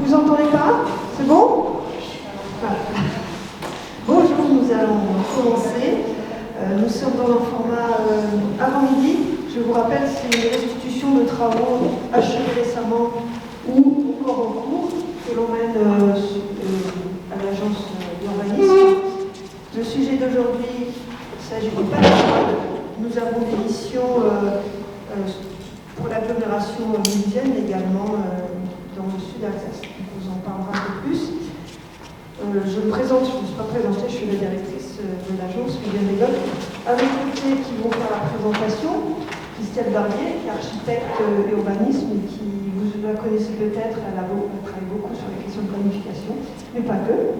Vous entendez pas? C'est bon? Voilà. Bonjour, nous allons commencer. Nous sommes dans un format avant-midi. Je vous rappelle, c'est une restitution de travaux achevés récemment ou encore en cours que l'on mène à l'agence d'urbanisme. Le sujet d'aujourd'hui, il s'agit du patrimoine. Nous avons des missions pour l'agglomération mulhouse également dans le sud d'Alsace. On vous en parlera un peu plus. Je me présente, je ne me suis pas présentée, je suis la directrice de l'agence, Viviane Legoc. À mes côtés qui vont faire la présentation, Christelle Barbier, qui est architecte urbanisme et qui, vous la connaissez peut-être, elle travaille beaucoup sur les questions de planification, mais pas que.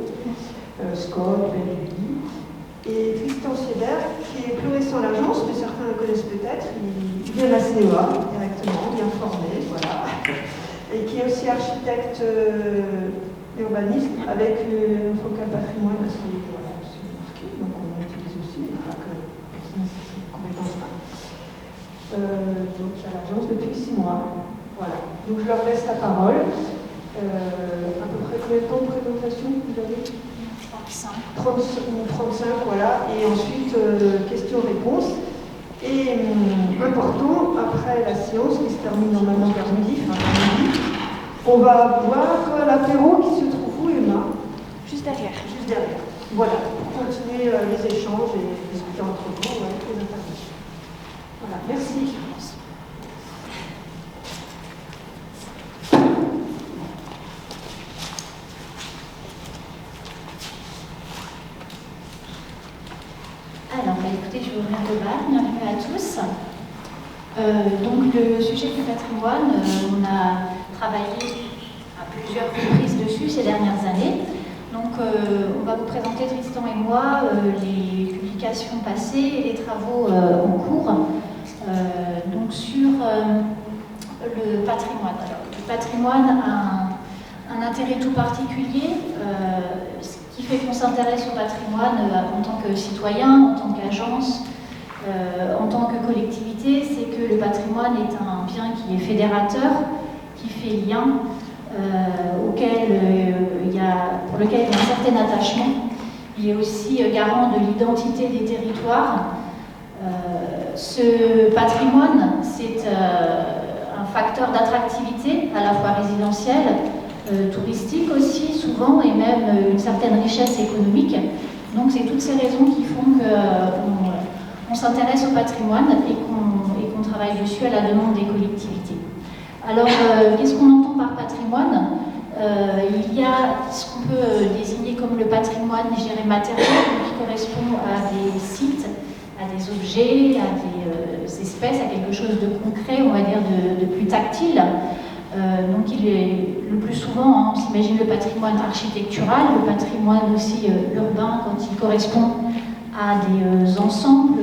Scott, Belluy. Et Tristan Sieder, qui est plus récent à l'agence, mais certains le connaissent peut-être, il vient de la CEA directement, bien formé, voilà. Et qui est aussi architecte urbaniste avec un focal patrimoine, parce que voilà, c'est marqué, donc on l'utilise aussi, mais pas que ces compétences-là. Donc à l'agence depuis 6 mois. Voilà. Donc je leur laisse la parole. À peu près combien de temps de présentation vous avez? 35, voilà. Et ensuite, questions-réponses. Et important, après la séance qui se termine normalement vers midi, on va boire l'apéro qui se trouve où, Emma? Juste derrière. Juste derrière. Voilà, pour continuer les échanges et discuter entre vous avec les interventions. Voilà, merci. Alors, écoutez, je vais ouvrir le bal. Bienvenue à tous. Donc, le sujet du patrimoine, on a travaillé à plusieurs reprises dessus ces dernières années. Donc, on va vous présenter, Tristan et moi, les publications passées et les travaux en cours. Donc, sur le patrimoine. Alors, le patrimoine a un intérêt tout particulier. Ce qui fait qu'on s'intéresse au patrimoine en tant que citoyen, en tant qu'agence, en tant que collectivité, c'est que le patrimoine est un bien qui est fédérateur, qui fait lien, pour lequel il y a un certain attachement. Il est aussi garant de l'identité des territoires. Ce patrimoine, c'est un facteur d'attractivité, à la fois résidentielle, touristique aussi, souvent, et même une certaine richesse économique. Donc c'est toutes ces raisons qui font qu'on s'intéresse au patrimoine et qu'on travaille dessus à la demande des collectivités. Alors, qu'est-ce qu'on entend par patrimoine? Il y a ce qu'on peut désigner comme le patrimoine, je dirais, matériel, qui correspond à des sites, à des objets, à des espèces, à quelque chose de concret, on va dire de plus tactile. Donc il est le plus souvent, on s'imagine le patrimoine architectural, le patrimoine aussi urbain quand il correspond à des ensembles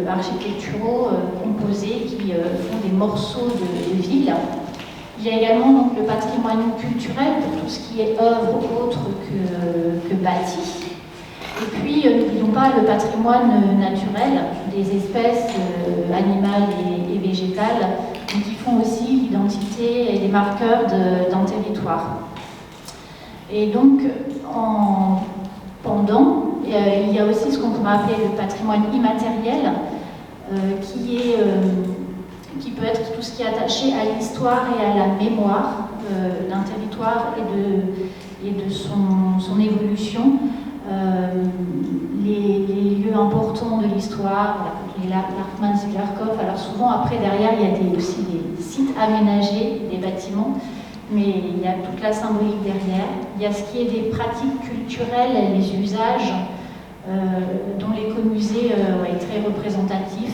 architecturaux composés qui font des morceaux de ville. Il y a également donc, le patrimoine culturel pour tout ce qui est œuvre autre que bâti. Et puis, n'oublions pas le patrimoine naturel des espèces animales et végétales qui font aussi l'identité et les marqueurs d'un territoire. Et donc, il y a aussi ce qu'on pourrait appeler le patrimoine immatériel, qui peut être tout ce qui est attaché à l'histoire et à la mémoire d'un territoire et de son évolution. Les lieux importants de l'histoire, les Larkmans-Villarkopf. Alors souvent, après, derrière, il y a aussi des sites aménagés, des bâtiments, mais il y a toute la symbolique derrière. Il y a ce qui est des pratiques culturelles, les usages, dont l'écomusée est très représentatif.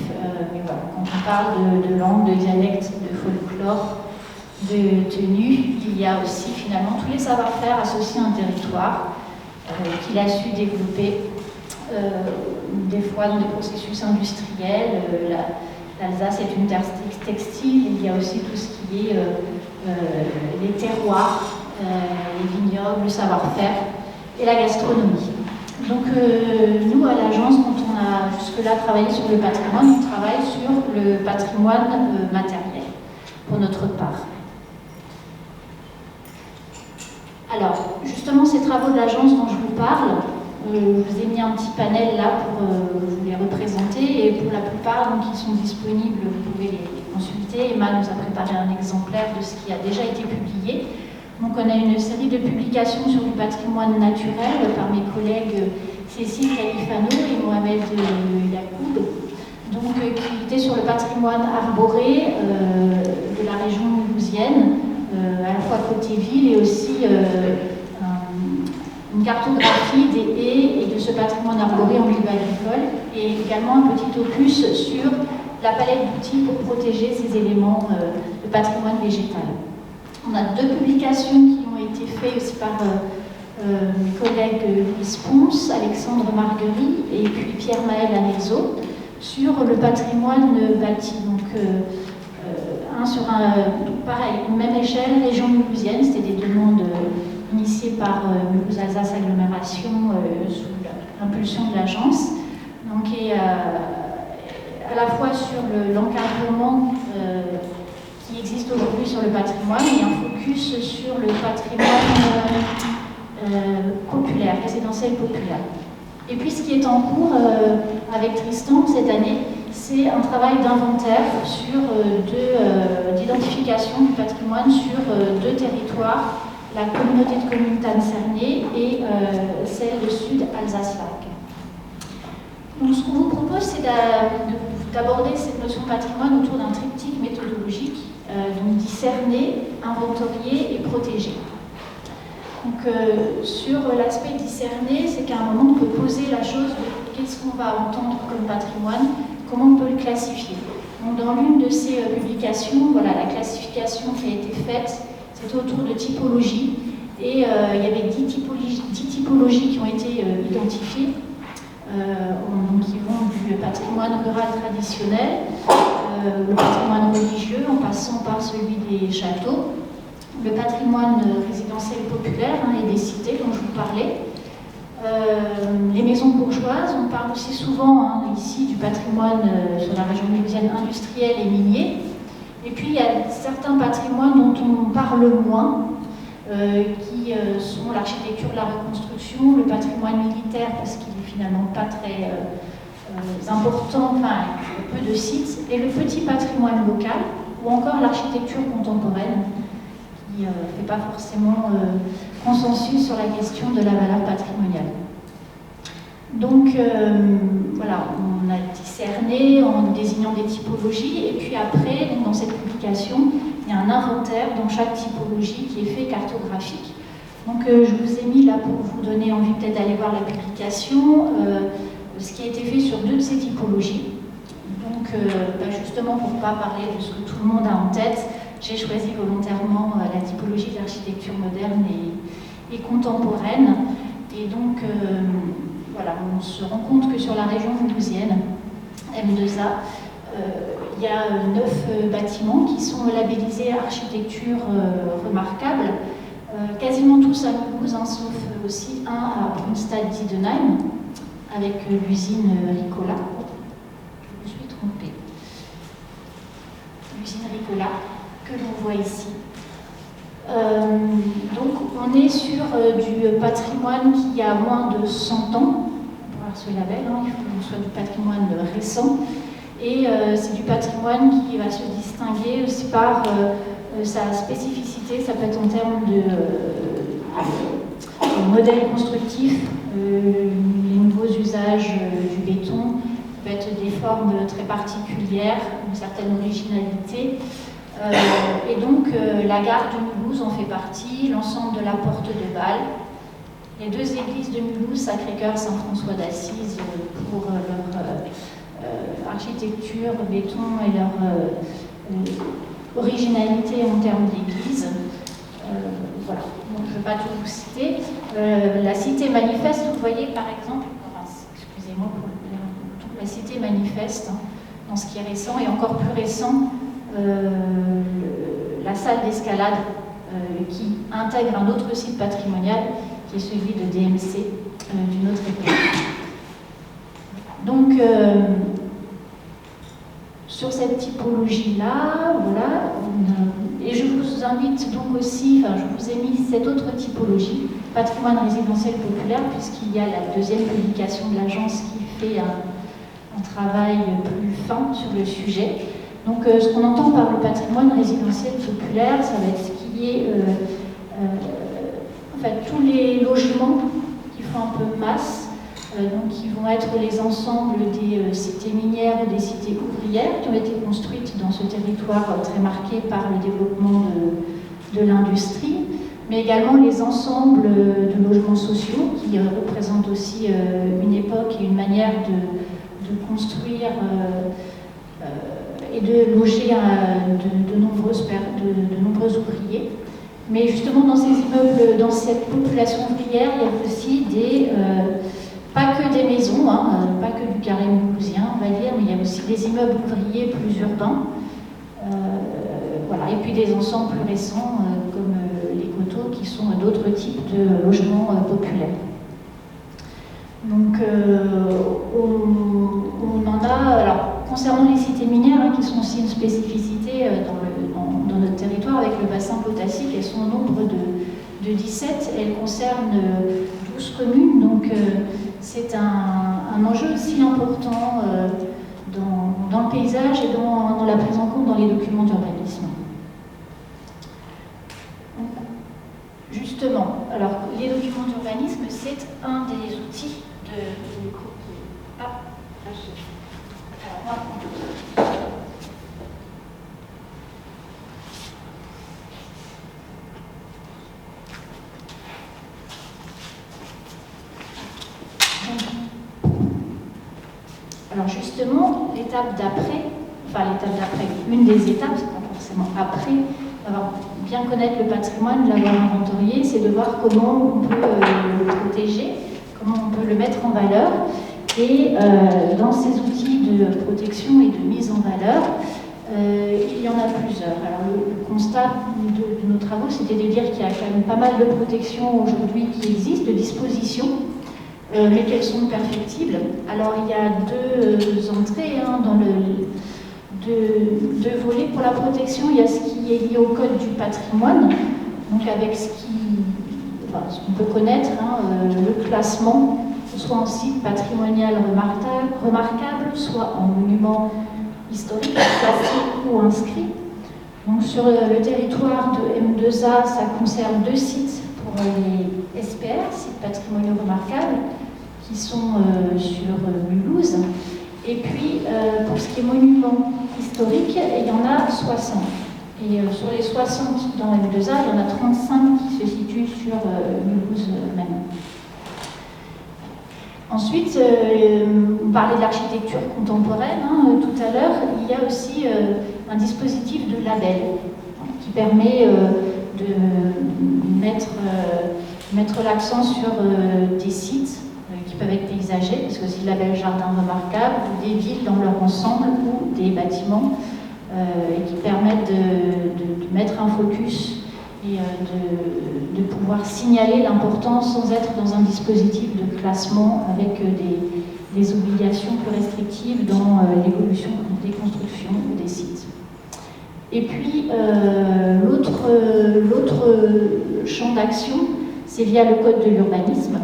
Mais voilà, quand on parle de langue, de dialecte, de folklore, de tenue, il y a aussi finalement tous les savoir-faire associés à un territoire qu'il a su développer, des fois dans des processus industriels. L'Alsace est une terre textile, il y a aussi tout ce qui est les terroirs, les vignobles, le savoir-faire et la gastronomie. Donc nous, à l'agence, quand on a jusque-là travaillé sur le patrimoine, on travaille sur le patrimoine matériel, pour notre part. Alors, justement, ces travaux de l'agence dont je vous parle, je vous ai mis un petit panel là pour vous les représenter, et pour la plupart, donc, ils sont disponibles, vous pouvez les consulter. Emma nous a préparé un exemplaire de ce qui a déjà été publié. Donc, on a une série de publications sur du patrimoine naturel par mes collègues Cécile Califano et Mohamed Yacoub, donc, qui étaient sur le patrimoine arboré de la région mulhousienne, à la fois côté ville et aussi une cartographie des haies et de ce patrimoine arboré en milieu agricole, et également un petit opus sur la palette d'outils pour protéger ces éléments de patrimoine végétal. On a 2 publications qui ont été faites aussi par mes collègues Louise Ponce, Alexandre Marguerie et puis Pierre-Maël Anezo sur le patrimoine bâti. Donc, sur pareil, une même échelle, région mulhousienne, c'était des demandes initiées par Mulhouse-Alsace Agglomération sous l'impulsion de l'agence. Donc, et à la fois sur l'encadrement qui existe aujourd'hui sur le patrimoine et un focus sur le patrimoine populaire, résidentiel populaire. Et puis ce qui est en cours avec Tristan cette année, c'est un travail d'inventaire sur d'identification du patrimoine sur 2 territoires, la communauté de communes Tannes-Cernier et celle de Sud Alsace-Lac. Donc ce qu'on vous propose, c'est d'aborder cette notion de patrimoine autour d'un triptyque méthodologique, donc discerner, inventorier et protéger. Donc sur l'aspect discerner, c'est qu'à un moment on peut poser la chose de qu'est-ce qu'on va entendre comme patrimoine, comment on peut le classifier. Donc dans l'une de ces publications, voilà, la classification qui a été faite, c'est autour de typologie, et il y avait 10 typologies qui ont été identifiées, donc qui vont du patrimoine rural traditionnel, le patrimoine religieux en passant par celui des châteaux, le patrimoine résidentiel populaire et des cités dont je vous parlais, les maisons bourgeoises. On parle aussi souvent ici du patrimoine sur la région mulhousienne industriel et minier. Et puis il y a certains patrimoines dont on parle moins, qui sont l'architecture de la reconstruction, le patrimoine militaire parce qu'il n'est finalement pas très important, enfin peu de sites, et le petit patrimoine local, ou encore l'architecture contemporaine, qui ne fait pas forcément consensus sur la question de la valeur patrimoniale. Donc voilà, on a discerné en désignant des typologies, et puis après, donc dans cette publication, il y a un inventaire dans chaque typologie qui est fait cartographique. Donc je vous ai mis là pour vous donner envie peut-être d'aller voir la publication, ce qui a été fait sur 2 de ces typologies. Donc justement pour ne pas parler de ce que tout le monde a en tête, j'ai choisi volontairement la typologie de l'architecture moderne et contemporaine. Et donc, voilà, on se rend compte que sur la région mulhousienne, M2A, il y a 9 bâtiments qui sont labellisés architecture remarquable, quasiment tous à Mulhouse, sauf aussi un à Brunstad-Diedenheim, avec l'usine Ricola. Je me suis trompée. L'usine Ricola, que l'on voit ici. Donc on est sur du patrimoine qui a moins de 100 ans, pour avoir ce label, il faut que ce soit du patrimoine récent, et c'est du patrimoine qui va se distinguer aussi par sa spécificité. Ça peut être en termes de modèle constructif, les nouveaux usages du béton, ça peut être des formes très particulières, une certaine originalité. Et donc la gare de Mulhouse en fait partie, l'ensemble de la porte de Bâle, les 2 églises de Mulhouse, Sacré-Cœur, Saint-François d'Assise, pour leur architecture, béton et leur originalité en termes d'église. Voilà, donc je ne vais pas tout vous citer. La cité manifeste, vous voyez par exemple, excusez-moi pour la cité manifeste, dans ce qui est récent et encore plus récent, la salle d'escalade qui intègre un autre site patrimonial qui est celui de DMC d'une autre époque. Donc sur cette typologie-là, voilà, Et je vous invite donc aussi, je vous ai mis cette autre typologie, patrimoine résidentiel populaire, puisqu'il y a la deuxième publication de l'agence qui fait un travail plus fin sur le sujet. Donc ce qu'on entend par le patrimoine résidentiel populaire, ça va être ce qui est en fait tous les logements qui font un peu masse, donc qui vont être les ensembles des cités minières ou des cités ouvrières qui ont été construites dans ce territoire très marqué par le développement de l'industrie, mais également les ensembles de logements sociaux qui représentent aussi une époque et une manière de construire et de loger de nombreux ouvriers. Mais justement, dans ces immeubles, dans cette population ouvrière, il y a aussi pas que des maisons, pas que du carré mulhousien, on va dire, mais il y a aussi des immeubles ouvriers plus urbains. Voilà. Et puis des ensembles plus récents, comme les coteaux, qui sont d'autres types de logements populaires. Donc, on en a, alors, concernant les cités minières, qui sont aussi une spécificité dans notre territoire, avec le bassin potassique, elles sont au nombre de 17, elles concernent 12 communes, donc c'est un enjeu aussi important dans le paysage et dans la prise en compte dans les documents d'urbanisme. Justement, alors les documents d'urbanisme, c'est un des outils de alors justement, l'étape d'après, une des étapes, c'est pas forcément après, d'avoir bien connaître le patrimoine, de l'avoir inventorié, c'est de voir comment on peut le protéger, comment on peut le mettre en valeur. Et dans ces outils de protection et de mise en valeur, il y en a plusieurs. Alors le constat de nos travaux, c'était de dire qu'il y a quand même pas mal de protections aujourd'hui qui existent, de dispositions, mais qu'elles sont perfectibles. Alors il y a deux entrées dans deux volets. Pour la protection, il y a ce qui est lié au code du patrimoine, donc avec ce qu'on peut connaître, le classement, soit en site patrimonial remarquable, soit en monument historique, classique ou inscrit. Donc sur le territoire de M2A, ça concerne 2 sites pour les SPR, sites patrimoniaux remarquables, qui sont sur Mulhouse. Et puis pour ce qui est monument historique, il y en a 60. Et sur les 60 dans M2A, il y en a 35 qui se situent sur Mulhouse même. Ensuite, on parlait de l'architecture contemporaine tout à l'heure. Il y a aussi un dispositif de label qui permet de mettre l'accent sur des sites qui peuvent être paysagers, parce que c'est le label jardin remarquable, ou des villes dans leur ensemble, ou des bâtiments, et qui permettent de mettre un focus et de pouvoir signaler l'importance sans être dans un dispositif de classement avec des obligations plus restrictives dans l'évolution des constructions ou des sites. Et puis l'autre champ d'action, c'est via le code de l'urbanisme,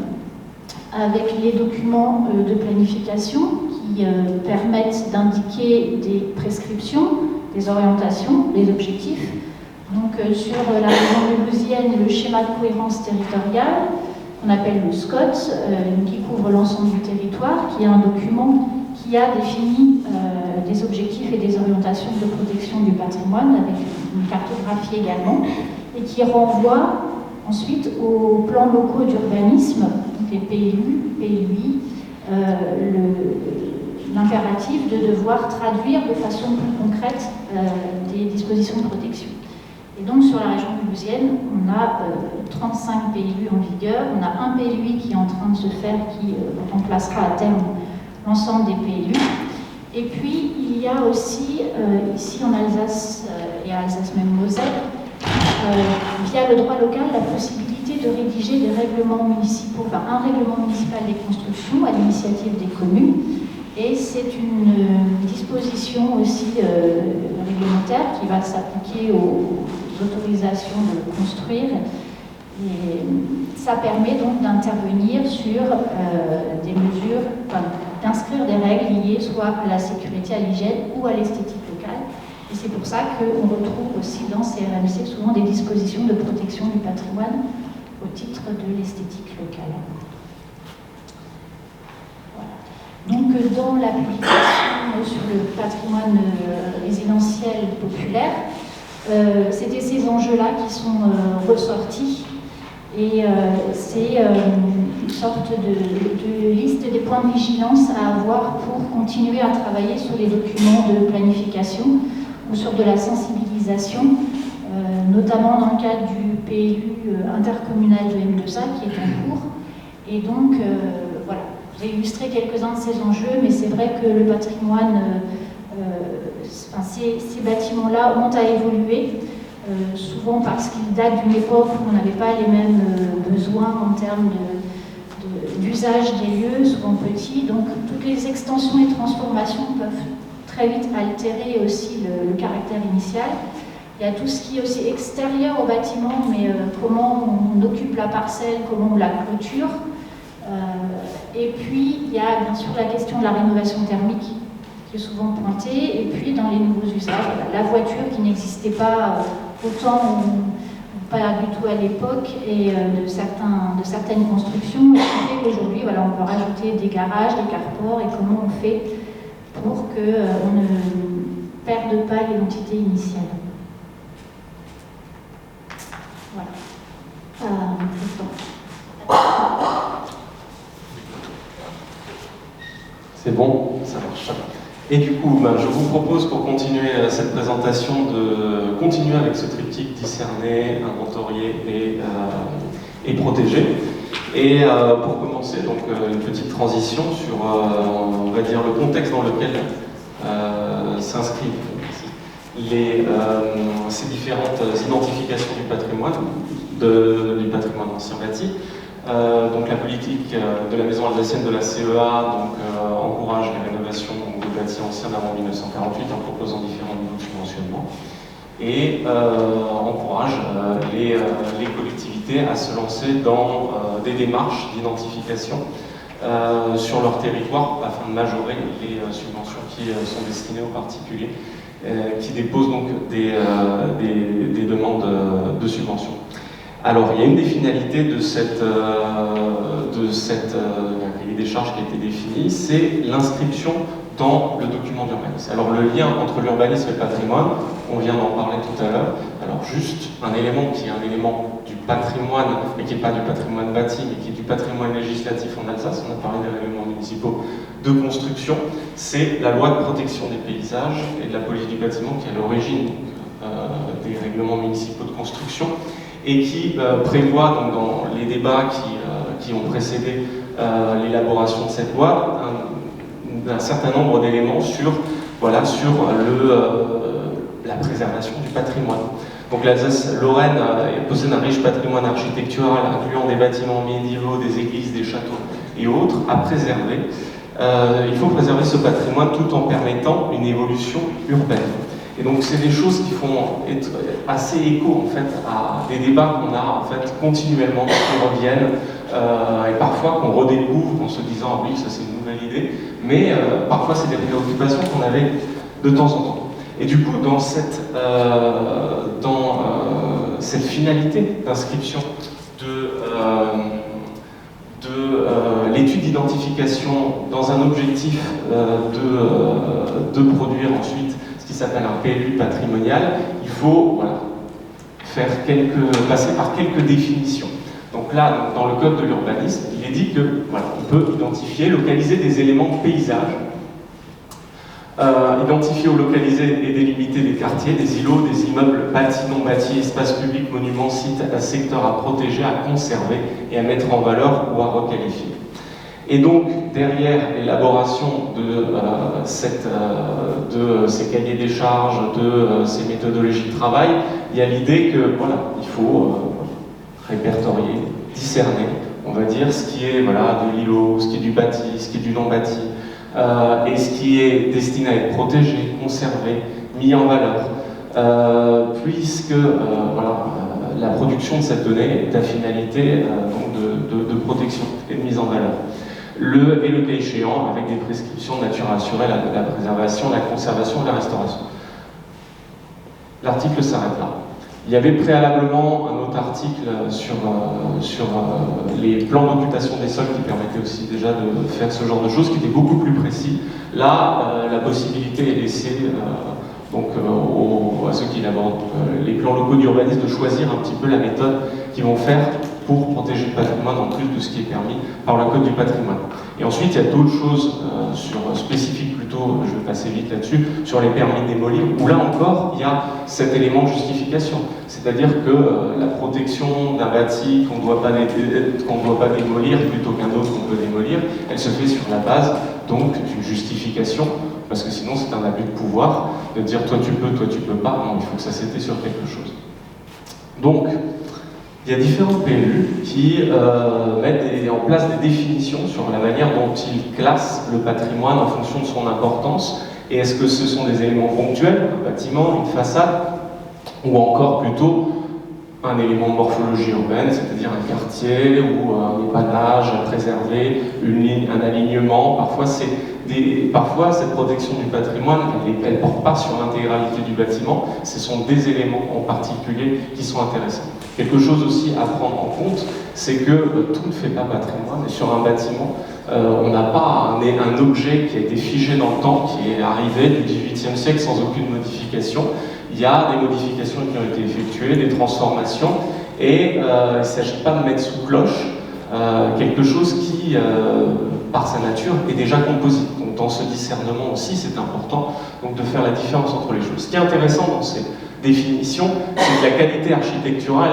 avec les documents de planification qui permettent d'indiquer des prescriptions, des orientations, des objectifs. Donc sur la région mulhousienne, le schéma de cohérence territoriale, qu'on appelle le SCOT, qui couvre l'ensemble du territoire, qui est un document qui a défini des objectifs et des orientations de protection du patrimoine, avec une cartographie également, et qui renvoie ensuite aux plans locaux d'urbanisme, les PLU, PLUI, l'impératif de devoir traduire de façon plus concrète des dispositions de protection. Et donc sur la région mulhousienne, on a 35 PLU en vigueur, on a un PLUI qui est en train de se faire, qui remplacera à terme l'ensemble des PLU. Et puis il y a aussi, ici en Alsace et à Alsace même Moselle, via le droit local, la possibilité de rédiger des règlements municipaux, un règlement municipal des constructions à l'initiative des communes. Et c'est une disposition aussi réglementaire qui va s'appliquer aux autorisations de construire. Et ça permet donc d'intervenir sur des mesures, enfin, d'inscrire des règles liées soit à la sécurité, à l'hygiène ou à l'esthétique locale. Et c'est pour ça qu'on retrouve aussi dans ces RMC souvent des dispositions de protection du patrimoine au titre de l'esthétique locale. Voilà. Donc dans la publication sur le patrimoine résidentiel populaire, c'était ces enjeux-là qui sont ressortis. Et c'est une sorte de liste des points de vigilance à avoir pour continuer à travailler sur les documents de planification ou sur de la sensibilisation, notamment dans le cadre du PLU intercommunal de M2A qui est en cours. Et donc, voilà, j'ai illustré quelques-uns de ces enjeux, mais c'est vrai que le patrimoine, ces bâtiments-là ont à évoluer. Souvent parce qu'ils datent d'une époque où on n'avait pas les mêmes besoins en termes d'usage des lieux, souvent petits. Donc toutes les extensions et transformations peuvent très vite altérer aussi le caractère initial. Il y a tout ce qui est aussi extérieur au bâtiment, mais comment on occupe la parcelle, comment on la clôture. Et puis il y a bien sûr la question de la rénovation thermique qui est souvent pointée. Et puis dans les nouveaux usages, la voiture qui n'existait pas autant ou pas du tout à l'époque, et de certaines constructions, ce qui fait qu'aujourd'hui, voilà, on peut rajouter des garages, des carports, et comment on fait pour qu'on ne perde pas l'identité initiale. Voilà. C'est bon, ça marche. Et du coup, je vous propose pour continuer cette présentation de continuer avec ce triptyque discerner, inventorier et protéger. Et pour commencer, donc une petite transition sur, on va dire, le contexte dans lequel s'inscrivent ces différentes identifications du patrimoine ancien bâti. Donc la politique de la maison alsacienne de la CEA encourage les rénovations de bâtis anciens d'avant 1948 en proposant différents niveaux de subventionnement et encourage les collectivités à se lancer dans des démarches d'identification sur leur territoire afin de majorer les subventions qui sont destinées aux particuliers qui déposent donc des demandes de subventions. Alors, il y a une des finalités de cette cahier des charges qui a été définie, c'est l'inscription dans le document d'urbanisme. Alors, le lien entre l'urbanisme et le patrimoine, on vient d'en parler tout à l'heure. Alors, juste un élément qui est un élément du patrimoine, mais qui n'est pas du patrimoine bâti, mais qui est du patrimoine législatif en Alsace, on a parlé des règlements municipaux de construction, c'est la loi de protection des paysages et de la police du bâtiment qui est à l'origine des règlements municipaux de construction, et qui prévoit, donc, dans les débats qui ont précédé l'élaboration de cette loi, un certain nombre d'éléments sur la préservation du patrimoine. Donc l'Alsace-Lorraine possède un riche patrimoine architectural incluant des bâtiments médiévaux, des églises, des châteaux et autres à préserver. Il faut préserver ce patrimoine tout en permettant une évolution urbaine. Et donc c'est des choses qui font être assez écho en fait à des débats qu'on a en fait continuellement, qui reviennent et parfois qu'on redécouvre en se disant ah oui, ça c'est une nouvelle idée, mais parfois c'est des préoccupations qu'on avait de temps en temps. Et du coup dans cette finalité d'inscription de l'étude d'identification dans un objectif de produire ensuite qui s'appelle un PLU patrimonial, il faut passer par quelques définitions. Donc là, dans le code de l'urbanisme, il est dit que on peut identifier, localiser des éléments de paysage, identifier ou localiser et délimiter des quartiers, des îlots, des immeubles bâtis, non bâtis, espaces publics, monuments, sites, secteurs à protéger, à conserver et à mettre en valeur ou à requalifier. Et donc, derrière l'élaboration de ces cahiers des charges, de ces méthodologies de travail, il y a l'idée que, il faut répertorier, discerner, on va dire, ce qui est de l'îlot, ce qui est du bâti, ce qui est du non-bâti, et ce qui est destiné à être protégé, conservé, mis en valeur, puisque la production de cette donnée est à finalité donc de protection et de mise en valeur. Et le cas échéant, avec des prescriptions de nature à assurer la préservation, la conservation et la restauration. L'article s'arrête là. Il y avait préalablement un autre article sur les plans d'occupation des sols qui permettait aussi déjà de faire ce genre de choses, qui était beaucoup plus précis. Là, la possibilité est laissée à ceux qui élaborent les plans locaux d'urbanisme de choisir un petit peu la méthode qu'ils vont faire pour protéger le patrimoine en plus de ce qui est permis par le Code du patrimoine. Et ensuite, il y a d'autres choses spécifiques plutôt, je vais passer vite là-dessus, sur les permis de démolir, où là encore, il y a cet élément de justification. C'est-à-dire que la protection d'un bâti qu'on ne doit pas démolir plutôt qu'un autre qu'on peut démolir, elle se fait sur la base donc d'une justification, parce que sinon c'est un abus de pouvoir, de dire toi tu peux pas, non, il faut que ça s'étais sur quelque chose. Donc, il y a différents PLU qui mettent en place des définitions sur la manière dont ils classent le patrimoine en fonction de son importance. Et est-ce que ce sont des éléments ponctuels, un bâtiment, une façade, ou encore plutôt un élément de morphologie urbaine, c'est-à-dire un quartier ou un épanage à préserver, une ligne, un alignement. Parfois, cette protection du patrimoine, elle ne porte pas sur l'intégralité du bâtiment, ce sont des éléments en particulier qui sont intéressants. Quelque chose aussi à prendre en compte, c'est que tout ne fait pas patrimoine, et sur un bâtiment, on n'a pas un objet qui a été figé dans le temps, qui est arrivé du XVIIIe siècle sans aucune modification. Il y a des modifications qui ont été effectuées, des transformations, et il ne s'agit pas de mettre sous cloche quelque chose qui, par sa nature, est déjà composite. Donc dans ce discernement aussi, c'est important donc, de faire la différence entre les choses. Ce qui est intéressant dans ces définitions, c'est que la qualité architecturale,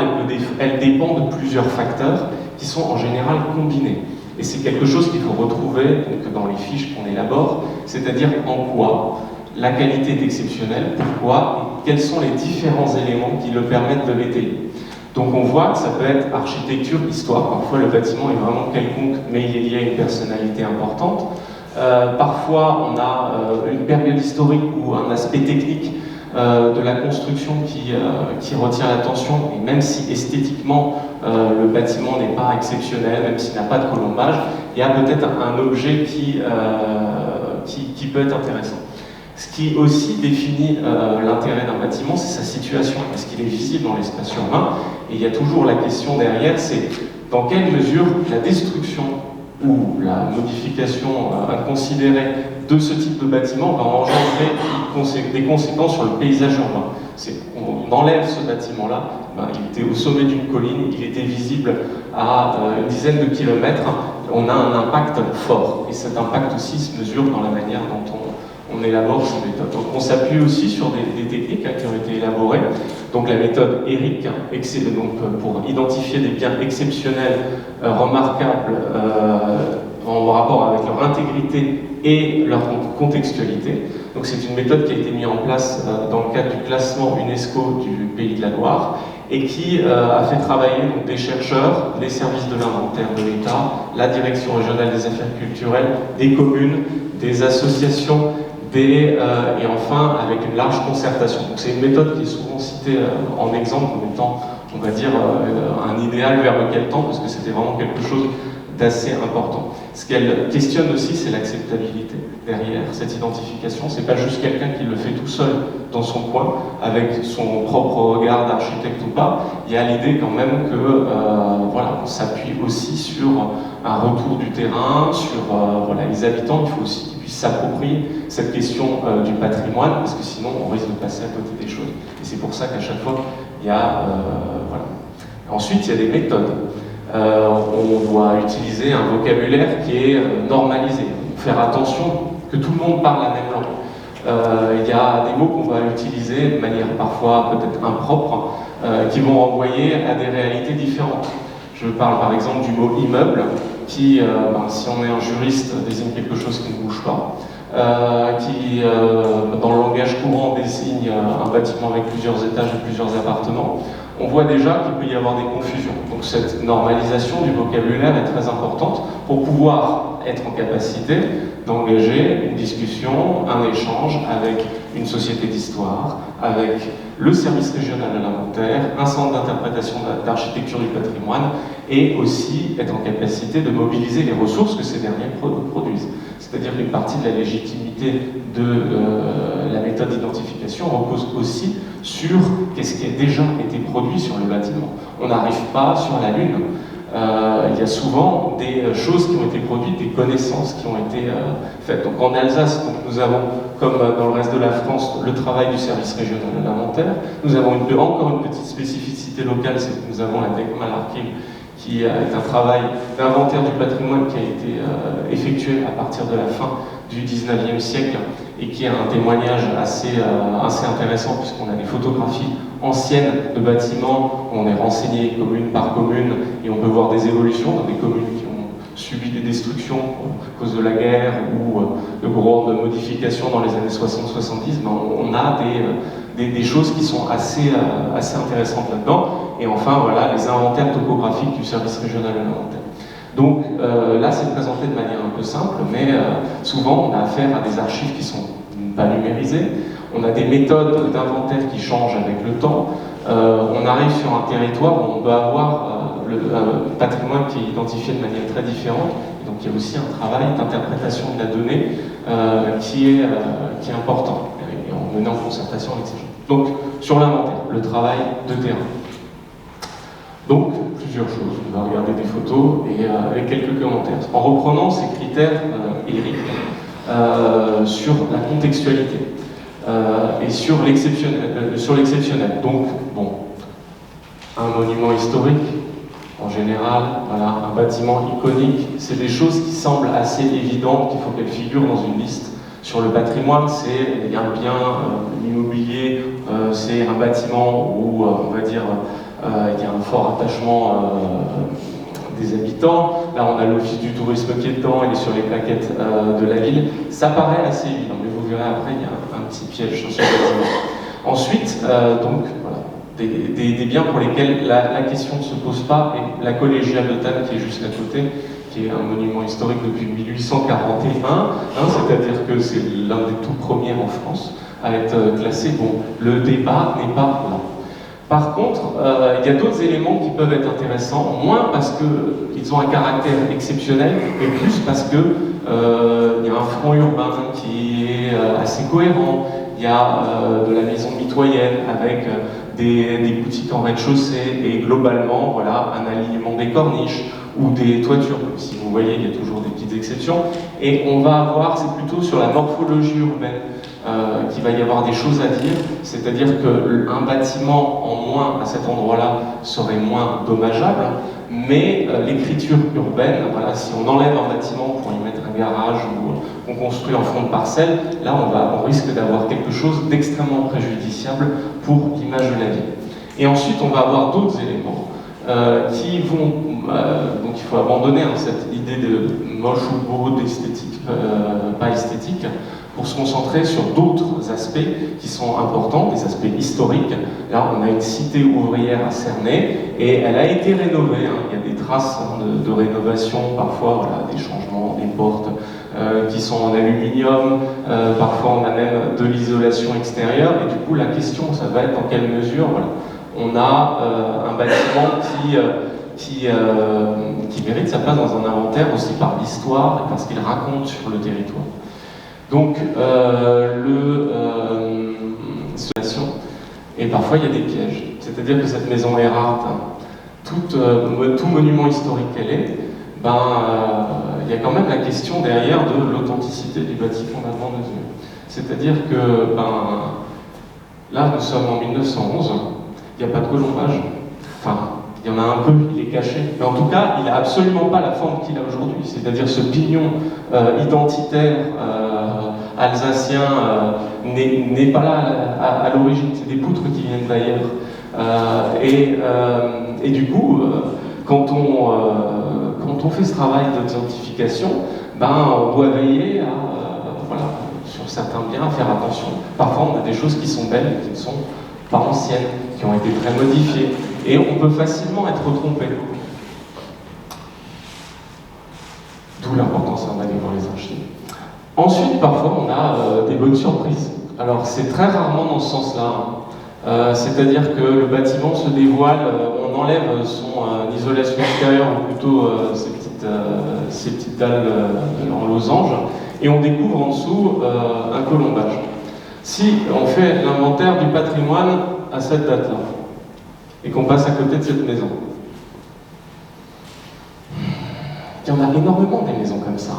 elle dépend de plusieurs facteurs qui sont en général combinés. Et c'est quelque chose qu'il faut retrouver donc, dans les fiches qu'on élabore, c'est-à-dire en quoi la qualité est exceptionnelle, pourquoi, et quels sont les différents éléments qui le permettent de l'étayer. Donc on voit que ça peut être architecture, histoire, parfois le bâtiment est vraiment quelconque, mais il est lié à une personnalité importante. Parfois on a une période historique ou un aspect technique de la construction qui retient l'attention, et même si esthétiquement le bâtiment n'est pas exceptionnel, même s'il n'a pas de colombage, il y a peut-être un objet qui peut être intéressant. Ce qui aussi définit l'intérêt d'un bâtiment, c'est sa situation, parce qu'il est visible dans l'espace urbain, et il y a toujours la question derrière, c'est dans quelle mesure la destruction ou la modification inconsidérée de ce type de bâtiment va engendrer des conséquences sur le paysage urbain. On enlève ce bâtiment-là, il était au sommet d'une colline, il était visible à une dizaine de kilomètres, on a un impact fort, et cet impact aussi se mesure dans la manière dont on élabore ces méthodes. Donc on s'appuie aussi sur des techniques qui ont été élaborées. Donc la méthode ERIC, pour identifier des biens exceptionnels, remarquables, en rapport avec leur intégrité et leur contextualité. Donc c'est une méthode qui a été mise en place dans le cadre du classement UNESCO du Pays de la Loire et qui a fait travailler donc, des chercheurs, les services de l'inventaire de l'État, la Direction régionale des affaires culturelles, des communes, des associations, et enfin avec une large concertation. Donc c'est une méthode qui est souvent citée en exemple comme étant, on va dire, un idéal vers lequel tendre, parce que c'était vraiment quelque chose d'assez important. Ce qu'elle questionne aussi, c'est l'acceptabilité derrière cette identification. C'est pas juste quelqu'un qui le fait tout seul dans son coin, avec son propre regard d'architecte ou pas. Il y a l'idée quand même que on s'appuie aussi sur un retour du terrain, sur les habitants. Il faut aussi qu'ils puissent s'approprier cette question du patrimoine, parce que sinon on risque de passer à côté des choses. Et c'est pour ça qu'à chaque fois, il y a Ensuite, il y a des méthodes. On doit utiliser un vocabulaire qui est normalisé, faire attention que tout le monde parle la même langue. Il y a des mots qu'on va utiliser de manière parfois peut-être impropre, qui vont renvoyer à des réalités différentes. Je parle par exemple du mot immeuble, qui, si on est un juriste, désigne quelque chose qui ne bouge pas, qui, dans le langage courant, désigne un bâtiment avec plusieurs étages et plusieurs appartements. on voit déjà qu'il peut y avoir des confusions. Donc cette normalisation du vocabulaire est très importante pour pouvoir être en capacité d'engager une discussion, un échange avec une société d'histoire, avec le service régional de l'inventaire, un centre d'interprétation d'architecture du patrimoine, et aussi être en capacité de mobiliser les ressources que ces derniers produisent. C'est-à-dire qu'une partie de la légitimité de la méthode d'identification repose aussi sur qu'est-ce qui a déjà été produit sur le bâtiment. On n'arrive pas sur la Lune. Il y a souvent des choses qui ont été produites, des connaissances qui ont été faites. Donc en Alsace, donc, nous avons, comme dans le reste de la France, le travail du service régional de l'inventaire. Nous avons encore une petite spécificité locale, c'est que nous avon la Denkmalarchiv, qui est un travail d'inventaire du patrimoine qui a été effectué à partir de la fin du 19e siècle et qui est un témoignage assez intéressant puisqu'on a des photographies anciennes de bâtiments, on est renseigné commune par commune et on peut voir des évolutions dans des communes qui ont subi des destructions à cause de la guerre ou de grandes modifications dans les années 60-70. On a des choses qui sont assez intéressantes là-dedans. Et enfin, voilà, les inventaires topographiques du service régional de l'inventaire. Donc là, c'est présenté de manière un peu simple, mais souvent, on a affaire à des archives qui sont pas numérisées. On a des méthodes d'inventaire qui changent avec le temps. On arrive sur un territoire où on peut avoir un patrimoine qui est identifié de manière très différente. Et donc, il y a aussi un travail d'interprétation de la donnée qui est important, et en menant en concertation avec ces gens. Donc, sur l'inventaire, le travail de terrain. Donc, plusieurs choses. On va regarder des photos et avec quelques commentaires. En reprenant ces critères, Eric, sur la contextualité et sur l'exceptionnel. Donc, bon, un monument historique, en général, voilà, un bâtiment iconique, c'est des choses qui semblent assez évidentes, qu'il faut qu'elles figurent dans une liste. Sur le patrimoine, c'est un bien immobilier, c'est un bâtiment où, on va dire, il y a un fort attachement des habitants. Là, on a l'office du tourisme qui est dedans, il est sur les plaquettes de la ville. Ça paraît assez évident, mais vous verrez après, il y a un petit piège sur ce bâtiment. Ensuite, donc, voilà, des biens pour lesquels la question ne se pose pas, et la collégiale de Thann, qui est juste à côté, qui est un monument historique depuis 1841, c'est-à-dire que c'est l'un des tout premiers en France à être classé. Bon, le débat n'est pas là. Par contre, il y a d'autres éléments qui peuvent être intéressants, moins parce qu'ils ont un caractère exceptionnel, mais plus parce que il y a un front urbain qui est assez cohérent. Il y a de la maison mitoyenne avec des boutiques en rez-de-chaussée et globalement, voilà, un alignement des corniches ou des toitures. Si vous voyez, il y a toujours des petites exceptions. Et on va avoir, c'est plutôt sur la morphologie urbaine qu'il va y avoir des choses à dire, c'est-à-dire qu'un bâtiment en moins à cet endroit-là serait moins dommageable, mais l'écriture urbaine, voilà, si on enlève un bâtiment pour y mettre un garage ou on construit en fond de parcelle, là on risque d'avoir quelque chose d'extrêmement préjudiciable pour l'image de la ville. Et ensuite on va avoir d'autres éléments qui vont, donc il faut abandonner cette idée de moche ou beau, d'esthétique, pas esthétique, pour se concentrer sur d'autres aspects qui sont importants, des aspects historiques. Là, on a une cité ouvrière à Cernay, et elle a été rénovée. Il y a des traces de rénovation, parfois voilà, des changements, des portes qui sont en aluminium, parfois on a même de l'isolation extérieure, et du coup la question, ça va être dans quelle mesure voilà, on a un bâtiment qui mérite sa place dans un inventaire aussi par l'histoire et parce qu'il raconte sur le territoire. Donc, et parfois il y a des pièges. C'est-à-dire que cette maison Erhardt, tout monument historique qu'elle est, il y a quand même la question derrière de l'authenticité du bâtiment d'avant nos yeux. C'est-à-dire que, là nous sommes en 1911, il n'y a pas de colombage. Enfin, il y en a un peu, il est caché. Mais en tout cas, il n'a absolument pas la forme qu'il a aujourd'hui. C'est-à-dire ce pignon identitaire alsacien n'est pas là à l'origine. C'est des poutres qui viennent d'ailleurs. Et du coup, quand on fait ce travail d'identification, on doit veiller à, voilà, sur certains biens, à faire attention. Parfois, on a des choses qui sont belles et qui ne sont pas anciennes, qui ont été très modifiées, et on peut facilement être trompé. D'où l'importance d'aller voir les archives. Ensuite, parfois, on a des bonnes surprises. Alors, c'est très rarement dans ce sens-là. C'est-à-dire que le bâtiment se dévoile, on enlève son isolation extérieure, ou plutôt ces petites dalles en losange, et on découvre en dessous un colombage. Si on fait l'inventaire du patrimoine à cette date-là, et qu'on passe à côté de cette maison, il y en a énormément des maisons comme ça.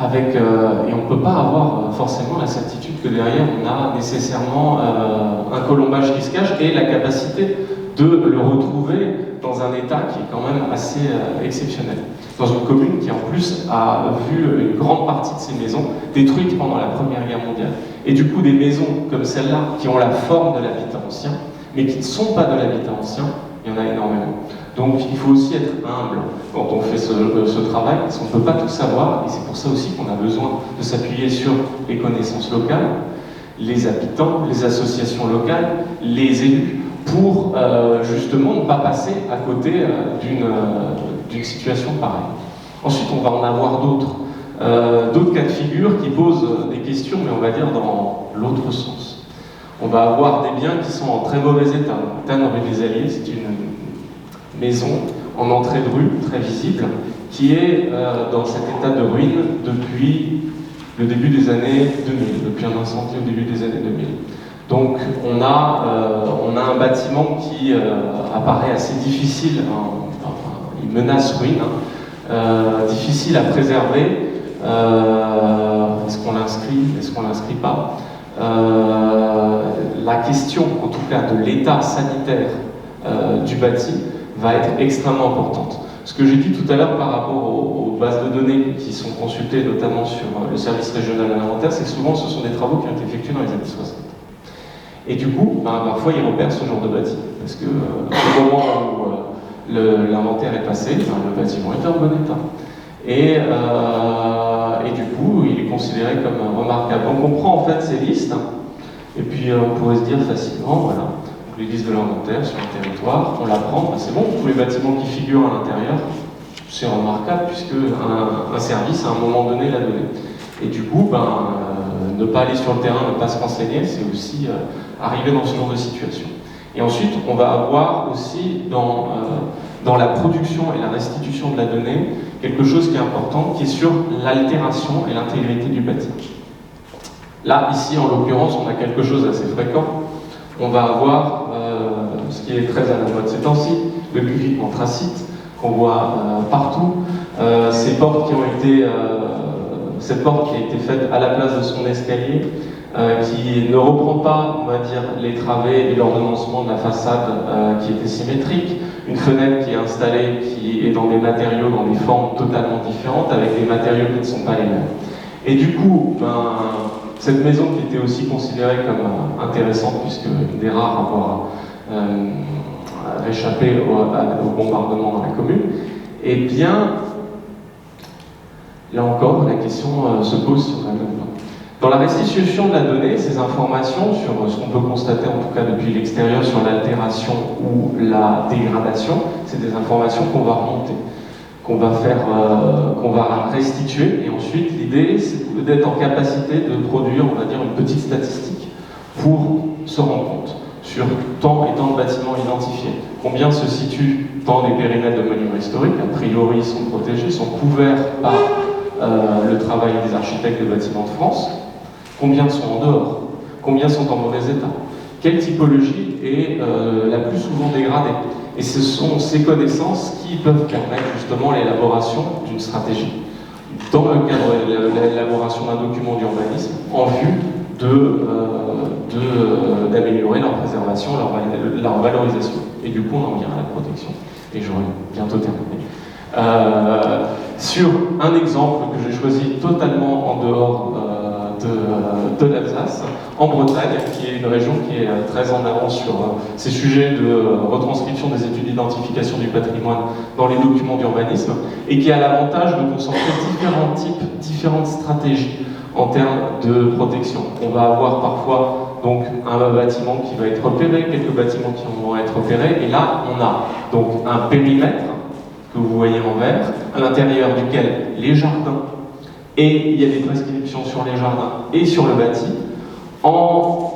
Et on ne peut pas avoir forcément la certitude que derrière on a nécessairement un colombage qui se cache et la capacité de le retrouver dans un état qui est quand même assez exceptionnel. Dans une commune qui en plus a vu une grande partie de ces maisons détruites pendant la Première Guerre mondiale. Et du coup des maisons comme celle-là qui ont la forme de l'habitat ancien, mais qui ne sont pas de l'habitat ancien, il y en a énormément. Donc il faut aussi être humble quand on fait ce travail, parce qu'on ne peut pas tout savoir, et c'est pour ça aussi qu'on a besoin de s'appuyer sur les connaissances locales, les habitants, les associations locales, les élus, pour justement ne pas passer à côté d'une situation pareille. Ensuite, on va en avoir d'autres cas de figure qui posent des questions, mais on va dire dans l'autre sens. On va avoir des biens qui sont en très mauvais état. Tannes rue des Alliés, c'est une maison en entrée de rue, très visible, qui est dans cet état de ruine depuis le début des années 2000, depuis un incendie au début des années 2000. Donc on a un bâtiment qui apparaît assez difficile, il menace ruine, difficile à préserver. Est-ce qu'on l'inscrit, est-ce qu'on l'inscrit pas? La question, en tout cas, de l'état sanitaire du bâti va être extrêmement importante. Ce que j'ai dit tout à l'heure par rapport aux bases de données qui sont consultées, notamment sur le service régional de l'inventaire, c'est que souvent ce sont des travaux qui ont été effectués dans les années 60. Et du coup, parfois ils repèrent ce genre de bâti, parce que au moment où l'inventaire est passé, le bâtiment est en bon état. Et du coup, il est considéré comme remarquable. Donc on prend en fait ces listes, et puis on pourrait se dire facilement, voilà, les listes de l'inventaire sur un territoire, on la prend, c'est bon, tous les bâtiments qui figurent à l'intérieur, c'est remarquable puisque un service à un moment donné l'a donné. Et du coup, ne pas aller sur le terrain, ne pas se renseigner, c'est aussi arriver dans ce genre de situation. Et ensuite, on va avoir aussi dans la production et la restitution de la donnée, quelque chose qui est important, qui est sur l'altération et l'intégrité du bâti. Là, ici, en l'occurrence, on a quelque chose d'assez fréquent. On va avoir ce qui est très à la mode ces temps-ci, le gris anthracite qu'on voit partout. Cette porte qui a été faite à la place de son escalier, qui ne reprend pas, on va dire, les travées et l'ordonnancement de la façade qui était symétrique. Une fenêtre qui est installée, qui est dans des matériaux, dans des formes totalement différentes, avec des matériaux qui ne sont pas les mêmes. Et du coup, cette maison qui était aussi considérée comme intéressante, puisque une des rares à avoir réchappé au bombardement dans la commune, eh bien, là encore, la question se pose sur la même. Dans la restitution de la donnée, ces informations sur ce qu'on peut constater, en tout cas depuis l'extérieur, sur l'altération ou la dégradation, c'est des informations qu'on va remonter, qu'on va restituer, et ensuite l'idée c'est d'être en capacité de produire, on va dire, une petite statistique pour se rendre compte sur tant et tant de bâtiments identifiés. Combien se situent dans des périmètres de monuments historiques, a priori sont protégés, sont couverts par le travail des architectes de bâtiments de France. Combien sont en dehors? Combien sont en mauvais état? Quelle typologie est la plus souvent dégradée? Et ce sont ces connaissances qui peuvent permettre justement l'élaboration d'une stratégie dans le cadre de l'élaboration d'un document d'urbanisme en vue d'améliorer leur préservation, leur valorisation. Et du coup, on en vient à la protection. Et j'aurai bientôt terminé. Sur un exemple que j'ai choisi totalement en dehors de l'Alsace, en Bretagne, qui est une région qui est très en avance sur ces sujets de retranscription des études d'identification du patrimoine dans les documents d'urbanisme, et qui a l'avantage de concentrer différentes stratégies en termes de protection. On va avoir parfois donc un bâtiment qui va être repéré, quelques bâtiments qui vont être repérés, et là on a donc un périmètre que vous voyez en vert, à l'intérieur duquel les jardins, et il y a des prescriptions sur les jardins et sur le bâti. En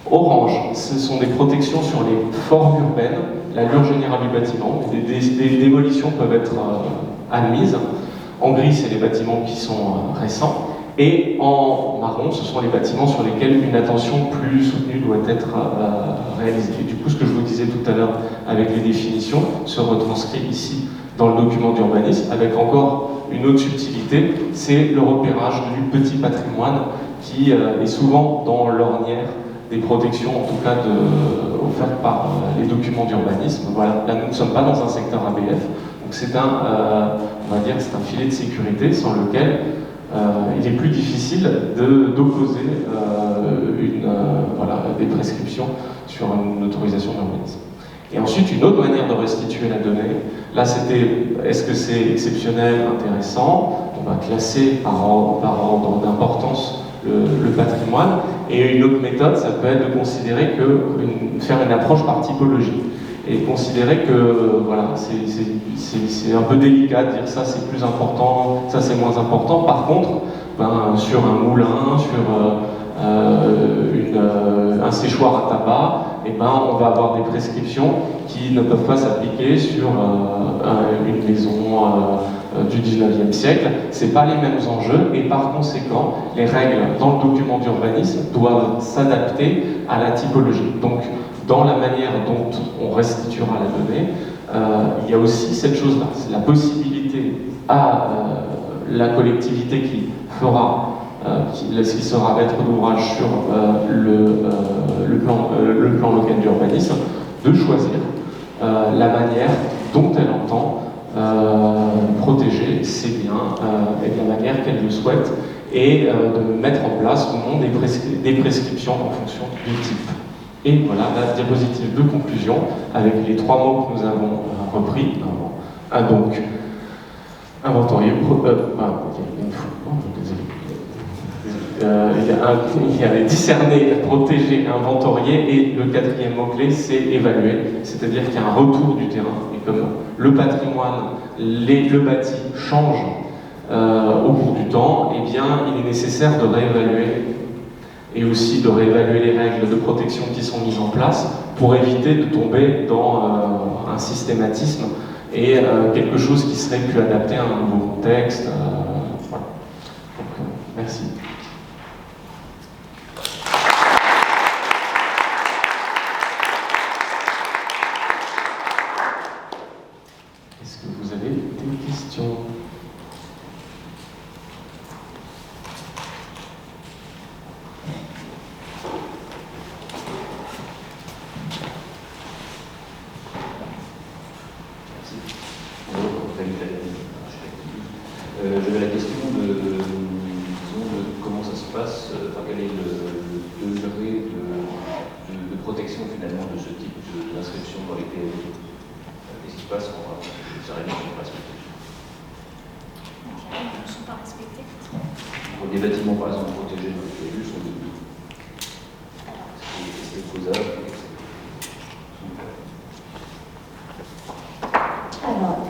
orange, ce sont des protections sur les formes urbaines, l'allure générale du bâtiment, des démolitions peuvent être admises. En gris, c'est les bâtiments qui sont récents. Et en marron, ce sont les bâtiments sur lesquels une attention plus soutenue doit être réalisée. Et du coup, ce que je vous disais tout à l'heure avec les définitions se retranscrit ici dans le document d'urbanisme, avec encore une autre subtilité, c'est le repérage du petit patrimoine qui est souvent dans l'ornière des protections, en tout cas offertes par les documents d'urbanisme. Voilà, là nous ne sommes pas dans un secteur ABF, donc c'est on va dire, c'est un filet de sécurité sans lequel il est plus difficile d'opposer des prescriptions sur une autorisation d'urbanisme. Et ensuite, une autre manière de restituer la donnée, là c'était, est-ce que c'est exceptionnel, intéressant, on va classer par ordre d'importance le patrimoine, et une autre méthode, ça peut être de considérer faire une approche par typologie, et considérer que voilà, c'est un peu délicat de dire ça c'est plus important, ça c'est moins important. Par contre, sur un moulin, sur un séchoir à tabac, on va avoir des prescriptions qui ne peuvent pas s'appliquer sur une maison du 19e siècle. Ce n'est pas les mêmes enjeux, et par conséquent, les règles dans le document d'urbanisme doivent s'adapter à la typologie. Donc, dans la manière dont on restituera la donnée, il y a aussi cette chose-là, c'est la possibilité à la collectivité qui sera maître d'ouvrage sur le plan local d'urbanisme, de choisir la manière dont elle entend protéger ses biens et de la manière qu'elle le souhaite, et de mettre en place ou non des prescriptions en fonction du type. Et voilà la diapositive de conclusion avec les trois mots que nous avons repris. Donc, inventorié, il y a discerner, protéger, inventorier, et le quatrième mot-clé, c'est évaluer. C'est-à-dire qu'il y a un retour du terrain. Et comme le patrimoine, le bâti change au cours du temps, eh bien, il est nécessaire de réévaluer, et aussi de réévaluer les règles de protection qui sont mises en place pour éviter de tomber dans un systématisme et quelque chose qui serait plus adapté à un nouveau contexte. Voilà. Donc, merci. Est-ce que vous avez des questions ? J'avais la question de comment ça se passe, quel est le degré de protection finalement de ce type d'inscription dans les PLU. Qu'est-ce qui se passe quand les arrêts ne sont pas respectés? Ne sont pas respectés. Les bâtiments par exemple protégés dans les PLU sont détruits. C'est causable. Alors,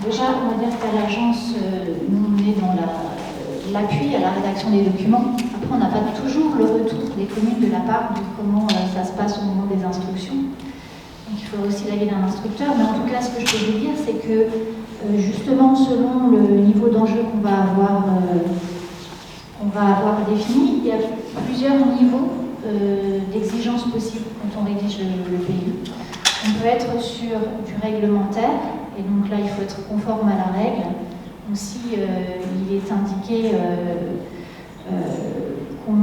déjà, on va dire qu'à l'agence, nous on est dans l'appui à la rédaction des documents. Après, on n'a pas toujours le retour des communes de la part de comment ça se passe au moment des instructions. Donc il faudrait aussi l'avis d'un instructeur. Mais en tout cas, ce que je peux vous dire, c'est que justement, selon le niveau d'enjeu qu'on va avoir défini, il y a plusieurs niveaux d'exigences possibles quand on rédige le PLU. On peut être sur du réglementaire, et donc là il faut être conforme à la règle. Donc si il est indiqué qu'on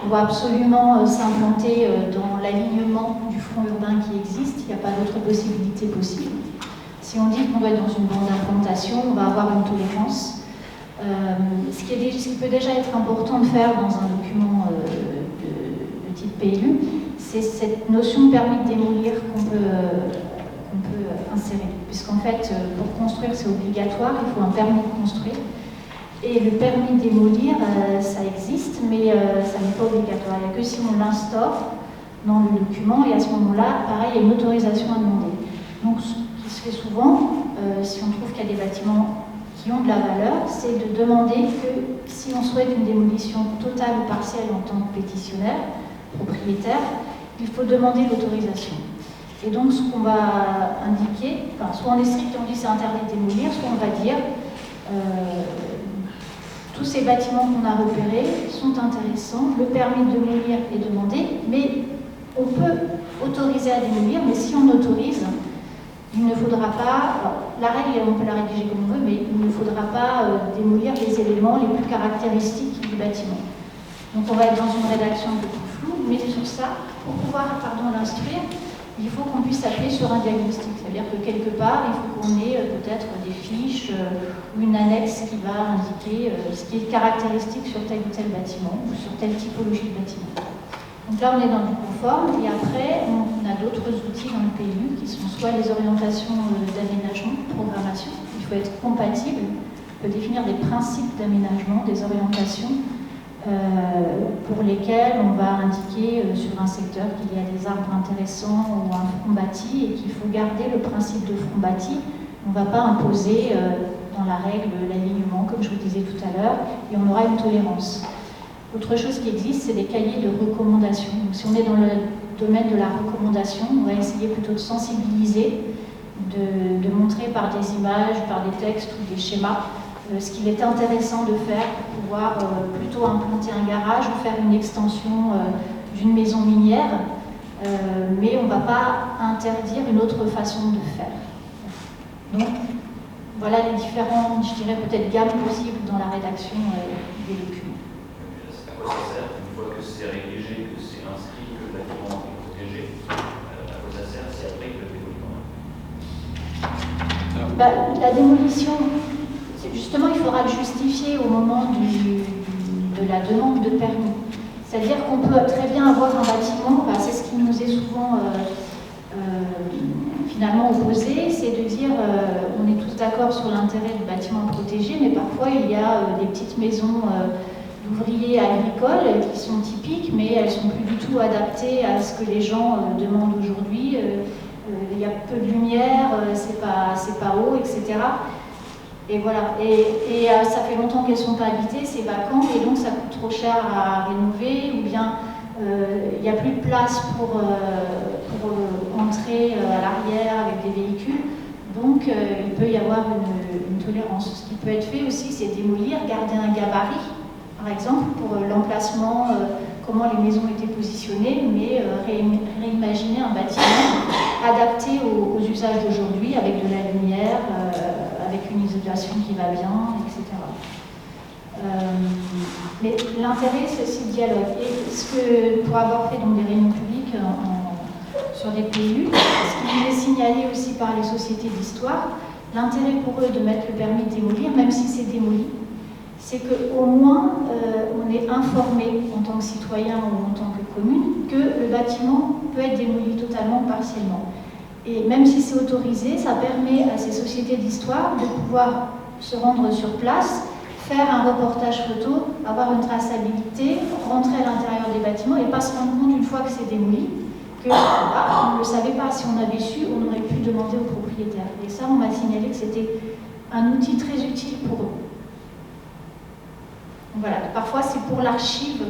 doit absolument s'implanter dans l'alignement du front urbain qui existe, il n'y a pas d'autre possibilité possible. Si on dit qu'on doit être dans une bande d'implantation, on va avoir une tolérance. Ce qui peut déjà être important de faire dans un document de type PLU, c'est cette notion de permis de démolir qu'on peut insérer. Puisqu'en fait, pour construire, c'est obligatoire, il faut un permis de construire. Et le permis de démolir, ça existe, mais ça n'est pas obligatoire. Il n'y a que si on l'instaure dans le document, et à ce moment-là, pareil, il y a une autorisation à demander. Donc, ce qui se fait souvent, si on trouve qu'il y a des bâtiments qui ont de la valeur, c'est de demander que si on souhaite une démolition totale ou partielle en tant que pétitionnaire, propriétaire, il faut demander l'autorisation. Et donc, ce qu'on va indiquer, enfin, soit on est strict, on dit c'est interdit de démolir, soit on va dire tous ces bâtiments qu'on a repérés sont intéressants, le permis de démolir est demandé, mais on peut autoriser à démolir, mais si on autorise, il ne faudra pas, alors, la règle, on peut la rédiger comme on veut, mais il ne faudra pas démolir les éléments les plus caractéristiques du bâtiment. Donc on va être dans une rédaction un peu plus floue, mais sur ça, pour pouvoir l'instruire, il faut qu'on puisse s'appuyer sur un diagnostic. C'est-à-dire que quelque part, il faut qu'on ait peut-être des fiches ou une annexe qui va indiquer ce qui est caractéristique sur tel ou tel bâtiment ou sur telle typologie de bâtiment. Donc là, on est dans du conforme, et après, on a d'autres outils dans le PLU qui sont soit les orientations d'aménagement, de programmation. Il faut être compatible, on peut définir des principes d'aménagement, des orientations pour lesquels on va indiquer sur un secteur qu'il y a des arbres intéressants ou un front bâti et qu'il faut garder le principe de front bâti. On ne va pas imposer dans la règle l'alignement, comme je vous disais tout à l'heure, et on aura une tolérance. Autre chose qui existe, c'est des cahiers de recommandation. Donc, si on est dans le domaine de la recommandation, on va essayer plutôt de sensibiliser, de montrer par des images, par des textes ou des schémas ce qu'il est intéressant de faire pour pouvoir plutôt implanter un garage ou faire une extension d'une maison minière, mais on ne va pas interdire une autre façon de faire. Donc, voilà les différentes, je dirais peut-être gammes possibles dans la rédaction des documents. À quoi ça sert une fois que c'est rédigé, que c'est inscrit, que le bâtiment est protégé? À quoi ça sert si après il peut démolir? La démolition, justement, il faudra le justifier au moment de la demande de permis. C'est-à-dire qu'on peut très bien avoir un bâtiment, c'est ce qui nous est souvent finalement opposé, c'est de dire on est tous d'accord sur l'intérêt du bâtiment protégé, mais parfois il y a des petites maisons d'ouvriers agricoles qui sont typiques, mais elles ne sont plus du tout adaptées à ce que les gens demandent aujourd'hui. Il y a peu de lumière, c'est pas haut, etc. Et voilà, et ça fait longtemps qu'elles ne sont pas habitées, c'est vacant, et donc ça coûte trop cher à rénover, ou bien il n'y a plus de place pour entrer à l'arrière avec des véhicules, donc il peut y avoir une tolérance. Ce qui peut être fait aussi, c'est démolir, garder un gabarit, par exemple, pour l'emplacement, comment les maisons étaient positionnées, mais réimaginer un bâtiment adapté aux usages d'aujourd'hui, avec de la lumière, avec une isolation qui va bien, etc. Mais l'intérêt, c'est aussi le dialogue. Et ce que, pour avoir fait donc, des réunions publiques sur des PLU, ce qui est signalé aussi par les sociétés d'histoire, l'intérêt pour eux de mettre le permis de démolir, même si c'est démoli, c'est qu'au moins on est informé en tant que citoyen ou en tant que commune que le bâtiment peut être démoli totalement ou partiellement. Et même si c'est autorisé, ça permet à ces sociétés d'histoire de pouvoir se rendre sur place, faire un reportage photo, avoir une traçabilité, rentrer à l'intérieur des bâtiments et pas se rendre compte une fois que c'est démoli que on ne le savait pas. Si on avait su, on aurait pu demander aux propriétaires. Et ça, on m'a signalé que c'était un outil très utile pour eux. Donc voilà, parfois c'est pour l'archive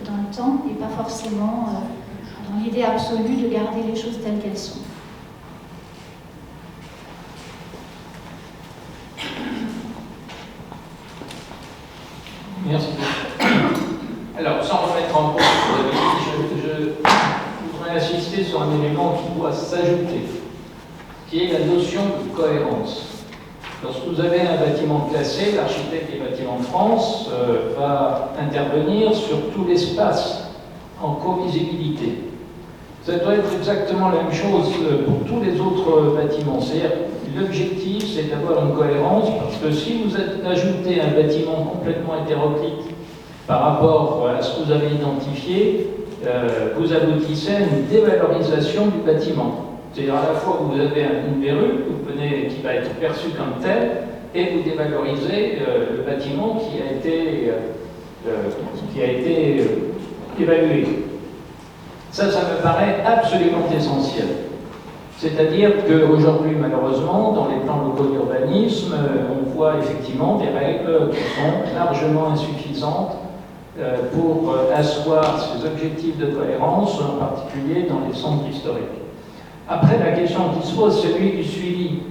dans le temps et pas forcément dans l'idée absolue de garder les choses telles qu'elles sont. Merci. Alors, sans remettre en cause ce que vous avez dit, je voudrais insister sur un élément qui doit s'ajouter, qui est la notion de cohérence. Lorsque vous avez un bâtiment classé, l'architecte des bâtiments de France va intervenir sur tout l'espace en co-visibilité. Ça doit être exactement la même chose pour tous les autres bâtiments. C'est-à-dire l'objectif, c'est d'avoir une cohérence, parce que si vous ajoutez un bâtiment complètement hétéroclite par rapport à ce que vous avez identifié, vous aboutissez à une dévalorisation du bâtiment. C'est-à-dire à la fois vous avez une verrue qui va être perçue comme telle, et vous dévalorisez le bâtiment qui a été évalué. Ça me paraît absolument essentiel. C'est-à-dire qu'aujourd'hui, malheureusement, dans les plans locaux d'urbanisme, on voit effectivement des règles qui sont largement insuffisantes pour asseoir ces objectifs de cohérence, en particulier dans les centres historiques. Après, la question qui se pose, c'est celui du suivi,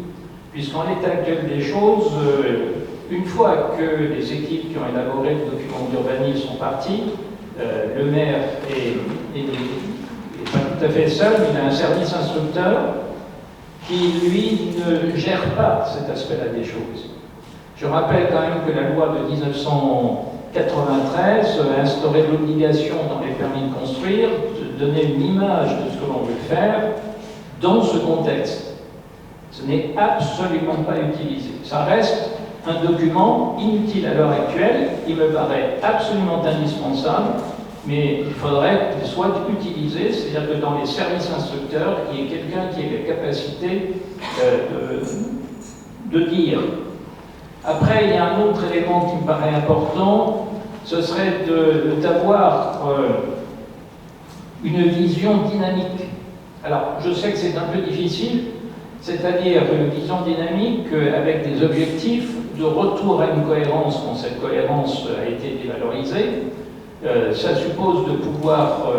puisqu'en l'état actuel des choses, une fois que les équipes qui ont élaboré le document d'urbanisme sont parties, le maire est pas tout à fait seul, il a un service instructeur qui, lui, ne gère pas cet aspect-là des choses. Je rappelle quand même que la loi de 1993 a instauré l'obligation dans les permis de construire de donner une image de ce que l'on veut faire dans ce contexte. Ce n'est absolument pas utilisé. Ça reste un document inutile à l'heure actuelle, il me paraît absolument indispensable, mais il faudrait qu'il soit utilisé, c'est-à-dire que dans les services instructeurs, il y ait quelqu'un qui ait la capacité de dire. Après, il y a un autre élément qui me paraît important, ce serait d'avoir une vision dynamique. Alors, je sais que c'est un peu difficile, c'est-à-dire une vision dynamique avec des objectifs de retour à une cohérence quand cette cohérence a été dévalorisée. Ça suppose de pouvoir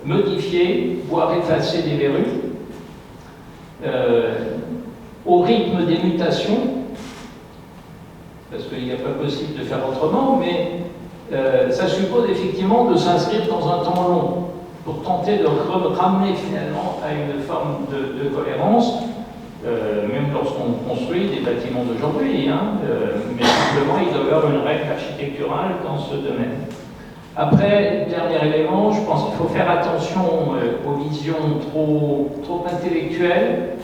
modifier, voire effacer des verrues au rythme des mutations, parce qu'il n'est pas possible de faire autrement, mais ça suppose effectivement de s'inscrire dans un temps long pour tenter de ramener finalement à une forme de cohérence, même lorsqu'on construit des bâtiments d'aujourd'hui, mais simplement il doit y avoir une règle architecturale dans ce domaine. Après, dernier élément, je pense qu'il faut faire attention aux visions trop intellectuelles.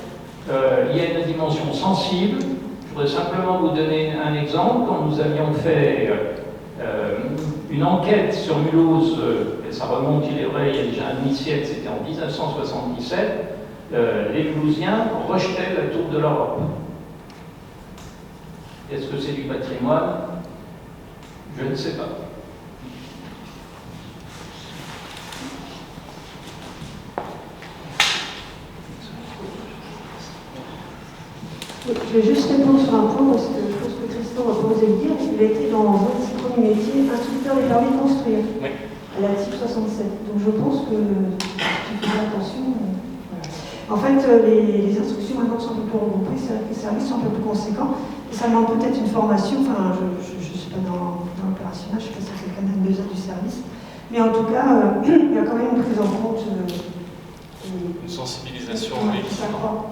Il y a une dimension sensible. Je voudrais simplement vous donner un exemple. Quand nous avions fait une enquête sur Mulhouse, et ça remonte, il est vrai, il y a déjà un demi-siècle, c'était en 1977, les Mulhousiens rejetaient la tour de l'Europe. Est-ce que c'est du patrimoine? Je ne sais pas. Je vais juste répondre sur un point, parce que je pense que Tristan va pas oser le dire. Il a été dans un de ses premiers métiers, instructeur des permis de construire, oui, à la type 67. Donc je pense que tu fais attention. Voilà. En fait, les instructions maintenant sont un peu plus regroupées, c'est vrai que les services sont un peu plus conséquents. Et ça demande peut-être une formation, enfin, je ne suis pas dans l'opérationnel, je ne sais pas si c'est le canal 2A du service. Mais en tout cas, il y a quand même une prise en compte. Une sensibilisation et voilà.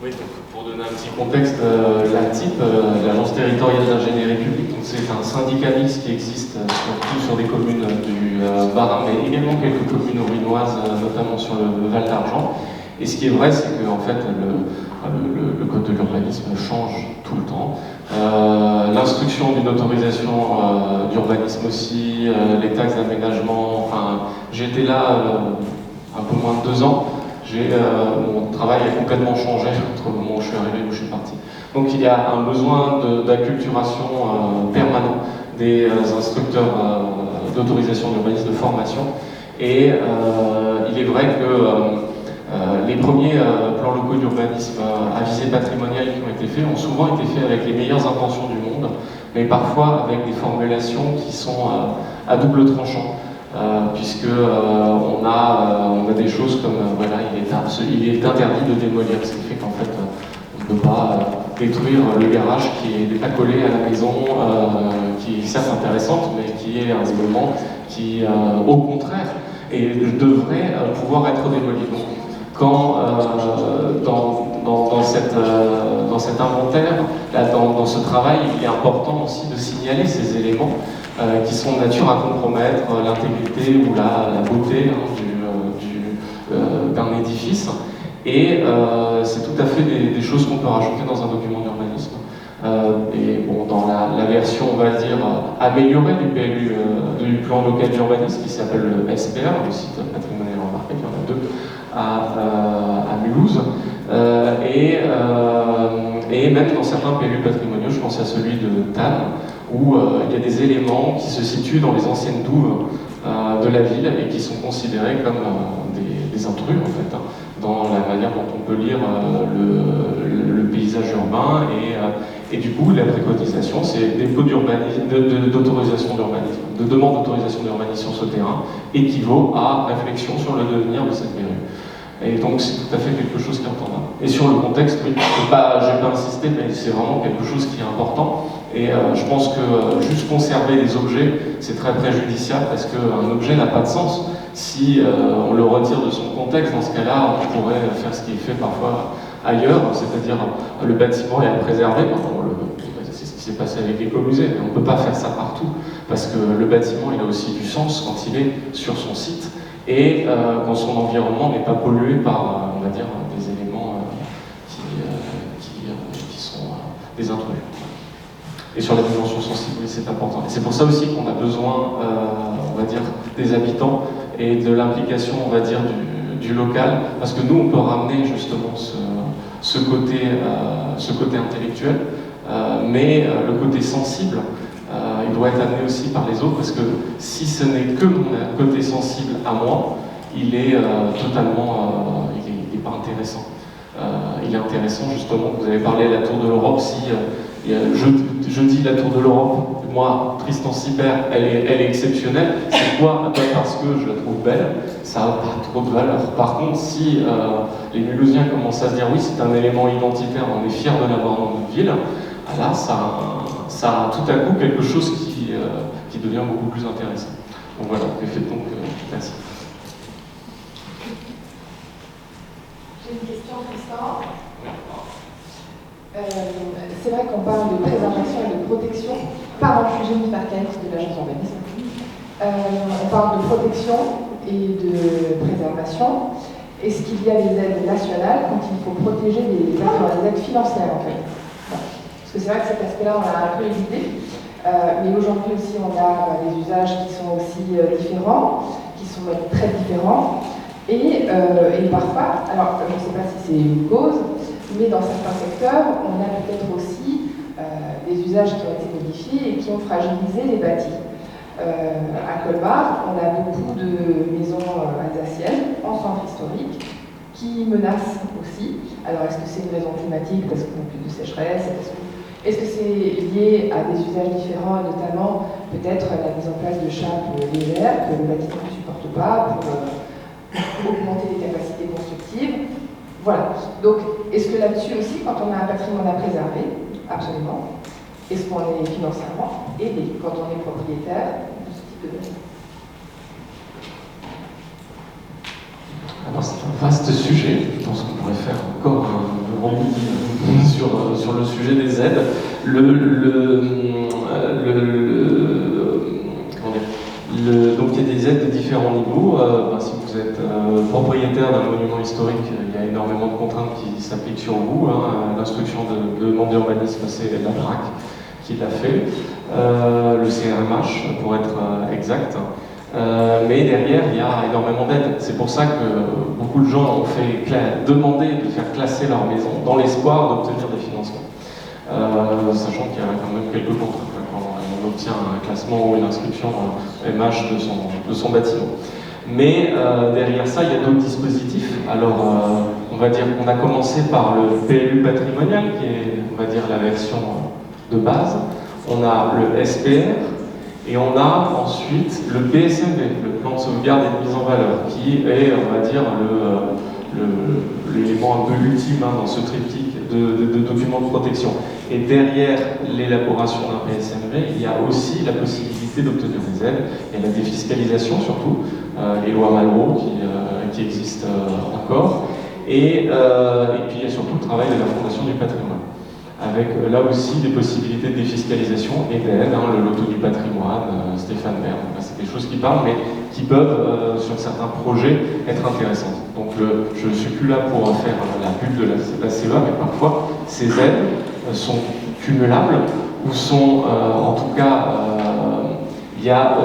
Oui, donc pour donner un petit contexte, l'ATIP, l'Agence territoriale d'ingénierie publique, c'est un syndicat mixte qui existe surtout sur des communes du Bas-Rhin, mais également quelques communes aurinoises, notamment sur le Val d'Argent. Et ce qui est vrai, c'est que en fait, le code de l'urbanisme change tout le temps. L'instruction d'une autorisation d'urbanisme aussi, les taxes d'aménagement, enfin, j'étais là un peu moins de 2 ans. Mon travail a complètement changé entre le moment où je suis arrivé et où je suis parti. Donc il y a un besoin d'acculturation permanent des instructeurs d'autorisation d'urbanisme de formation. Et il est vrai que les premiers plans locaux d'urbanisme à visée patrimoniale qui ont été faits ont souvent été faits avec les meilleures intentions du monde, mais parfois avec des formulations qui sont à double tranchant. Puisque on a des choses comme voilà, il est interdit de démolir, ce qui fait qu'en fait on ne peut pas détruire le garage qui est accolé à la maison, qui est certes intéressante, mais qui est un élément qui, au contraire, devrait pouvoir être démoli. Donc, quand dans cet inventaire, là, dans ce travail, il est important aussi de signaler ces éléments qui sont de nature à compromettre l'intégrité ou la beauté d'un édifice. Et c'est tout à fait des choses qu'on peut rajouter dans un document d'urbanisme. Et bon, dans la version, on va dire, améliorée du PLU, du plan local d'urbanisme, qui s'appelle le SPR, le site patrimonial remarqué, il y en a 2 à Mulhouse. Et même dans certains PLU patrimoniaux, je pense à celui de Tannes, où il y a des éléments qui se situent dans les anciennes douves de la ville et qui sont considérés comme des intrus, en fait, hein, dans la manière dont on peut lire le paysage urbain. Et du coup, la préconisation, c'est des pots d'autorisation d'urbanisme, de demande d'autorisation d'urbanisme sur ce terrain, équivaut à réflexion sur le devenir de cette mairie. Et donc c'est tout à fait quelque chose qui est entendable. Et sur le contexte, oui, je n'ai pas insisté, mais c'est vraiment quelque chose qui est important. Et je pense que juste conserver les objets, c'est très préjudiciable, parce qu'un objet n'a pas de sens si on le retire de son contexte. Dans ce cas-là, on pourrait faire ce qui est fait parfois ailleurs, c'est-à-dire le bâtiment est à préserver. C'est ce qui s'est passé avec l'écomusée, mais on ne peut pas faire ça partout, parce que le bâtiment, il a aussi du sens quand il est sur son site, et quand son environnement n'est pas pollué par, on va dire, des éléments qui sont des intrus. Et sur la dimension sensible, oui, c'est important. Et c'est pour ça aussi qu'on a besoin, on va dire, des habitants et de l'implication, on va dire, du local, parce que nous, on peut ramener justement ce côté intellectuel, mais le côté sensible, il doit être amené aussi par les autres, parce que si ce n'est que mon côté sensible à moi, il est totalement, il n'est pas intéressant. Il est intéressant justement, vous avez parlé de la Tour de l'Europe, si je dis la Tour de l'Europe, moi, Tristan Sibert, elle est exceptionnelle, c'est quoi? Pas parce que je la trouve belle, ça n'a pas trop de valeur. Par contre, si les Mulhousiens commencent à se dire oui, c'est un élément identitaire, on est fiers de l'avoir dans notre ville, là, ça a tout à coup quelque chose qui devient beaucoup plus intéressant. Donc voilà, merci. J'ai une question, Tristan. C'est vrai qu'on parle de préservation et de protection par un sujet archaïque de l'agence d'urbanisme. On parle de protection et de préservation. Est-ce qu'il y a des aides nationales quand il faut protéger des aides financières, en fait? Parce que c'est vrai que cet aspect-là, on l'a un peu évité. Mais aujourd'hui aussi, on a des usages qui sont aussi différents, qui sont même très différents. Et parfois, alors je ne sais pas si c'est une cause, mais dans certains secteurs, on a peut-être aussi des usages qui ont été modifiés et qui ont fragilisé les bâtis. À Colmar, on a beaucoup de maisons alsaciennes en centre historique qui menacent aussi. Alors est-ce que c'est une raison climatique parce qu'on n'a plus de sécheresse? Est-ce que c'est lié à des usages différents, et notamment peut-être la mise en place de chapes légères que le bâtiment ne supporte pas pour augmenter les capacités constructives? Voilà. Donc, est-ce que là-dessus aussi, quand on a un patrimoine à préserver, absolument, est-ce qu'on est financièrement aidé quand on est propriétaire de ce type de bâtiment? Alors c'est un vaste sujet, je pense qu'on pourrait faire encore un grand midi sur le sujet des aides. Donc il y a des aides de différents niveaux. Si vous êtes propriétaire d'un monument historique, il y a énormément de contraintes qui s'appliquent sur vous. L'instruction de demande d'urbanisme, c'est la BRAC qui l'a fait. Le CRMH, pour être exact. Mais derrière, il y a énormément d'aides. C'est pour ça que beaucoup de gens ont fait demander de faire classer leur maison dans l'espoir d'obtenir des financements. Sachant qu'il y a quand même quelques contraintes quand on obtient un classement ou une inscription MH de son bâtiment. Mais derrière ça, il y a d'autres dispositifs. Alors, on va dire qu'on a commencé par le PLU patrimonial, qui est, on va dire, la version de base. On a le SPR, et on a ensuite le PSMV, le plan de sauvegarde et de mise en valeur, qui est, on va dire, l'élément un peu ultime dans ce triptyque de documents de protection. Et derrière l'élaboration d'un PSMV, il y a aussi la possibilité d'obtenir des aides. Il y a la défiscalisation surtout, les lois Malraux qui existent encore. Et puis il y a surtout le travail de la Fondation du patrimoine, avec là aussi des possibilités de défiscalisation et d'aide, le loto du patrimoine, Stéphane Bern, c'est des choses qui parlent, mais qui peuvent, sur certains projets, être intéressantes. Donc je ne suis plus là pour faire la pub de la CEA, mais parfois ces aides sont cumulables, ou sont, en tout cas, il y a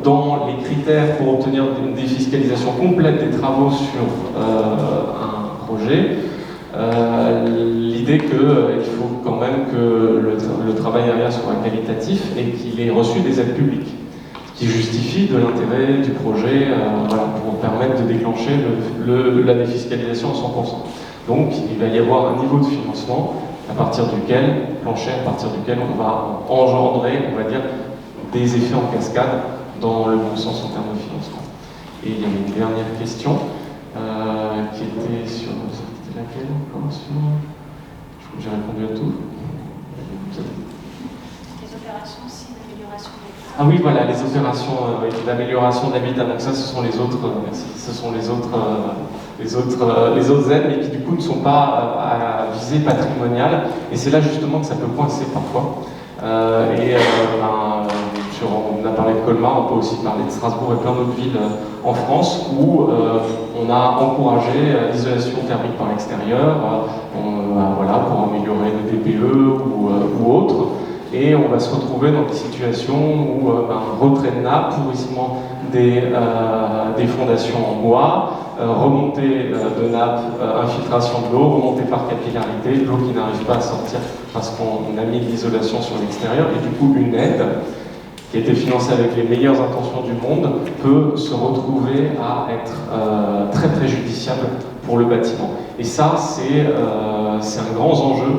dans les critères pour obtenir une défiscalisation complète des travaux sur un projet, l'idée l'idée qu'il faut quand même que le travail derrière soit qualitatif et qu'il ait reçu des aides publiques qui justifient de l'intérêt du projet voilà, pour permettre de déclencher la défiscalisation à 100%. Donc il va y avoir un niveau de financement à partir duquel, plancher, à partir duquel on va engendrer, on va dire, des effets en cascade dans le bon sens en termes de financement. Et il y avait une dernière question qui était sur... C'était laquelle encore sur... Je crois que j'ai répondu à tout. Les opérations aussi d'amélioration de l'habitat. Ah oui, voilà, les opérations d'amélioration de l'habitat. Donc ça, ce sont les autres aides, mais qui du coup ne sont pas à visée patrimoniale. Et c'est là justement que ça peut coincer parfois. On a parlé de Colmar, on peut aussi parler de Strasbourg et plein d'autres villes en France où on a encouragé l'isolation thermique par l'extérieur, voilà, pour améliorer le DPE ou autre. Et on va se retrouver dans des situations où retrait de nappe, pourrissement des fondations en bois, remontée de nappe, infiltration de l'eau, remontée par capillarité, l'eau qui n'arrive pas à sortir parce qu'on a mis de l'isolation sur l'extérieur, et du coup une aide qui a été financée avec les meilleures intentions du monde peut se retrouver à être très préjudiciable pour le bâtiment. Et ça, c'est un grand enjeu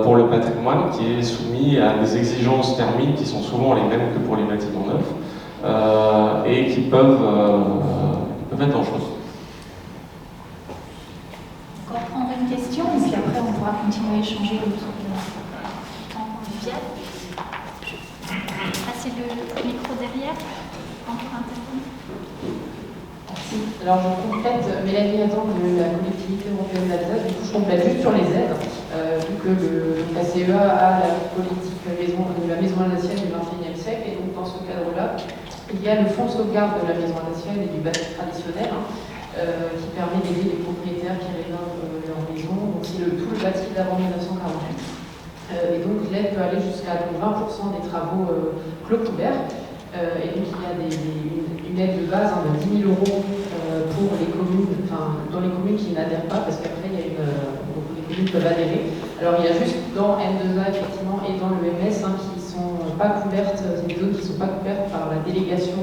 pour le patrimoine qui est soumis à des exigences thermiques qui sont souvent les mêmes que pour les bâtiments neufs et qui peuvent être dangereuses. On va prendre une question et puis après on pourra continuer à échanger autour du temps convivial. Passer le micro derrière, encore intervenir. Merci. Alors je complète Mélanie Adam de la collectivité européenne d'Alsace. Du coup, je complète juste sur les aides, vu que la CEA a la politique de la maison alsacienne du XXIe siècle, et donc dans ce cadre-là, il y a le fonds de sauvegarde de la maison alsacienne et du bâti traditionnel, qui permet d'aider les propriétaires qui rénovent leur maison. Donc c'est tout le bâti d'avant 1948. Et donc l'aide peut aller jusqu'à 20% des travaux clos couverts. Et donc il y a une aide de base de 10 000 € pour les communes, dans les communes qui n'adhèrent pas, parce qu'après il y a donc les communes peuvent adhérer. Alors il y a juste dans N2A effectivement et dans le MS qui ne sont pas couvertes, c'est des zones qui ne sont pas couvertes par la délégation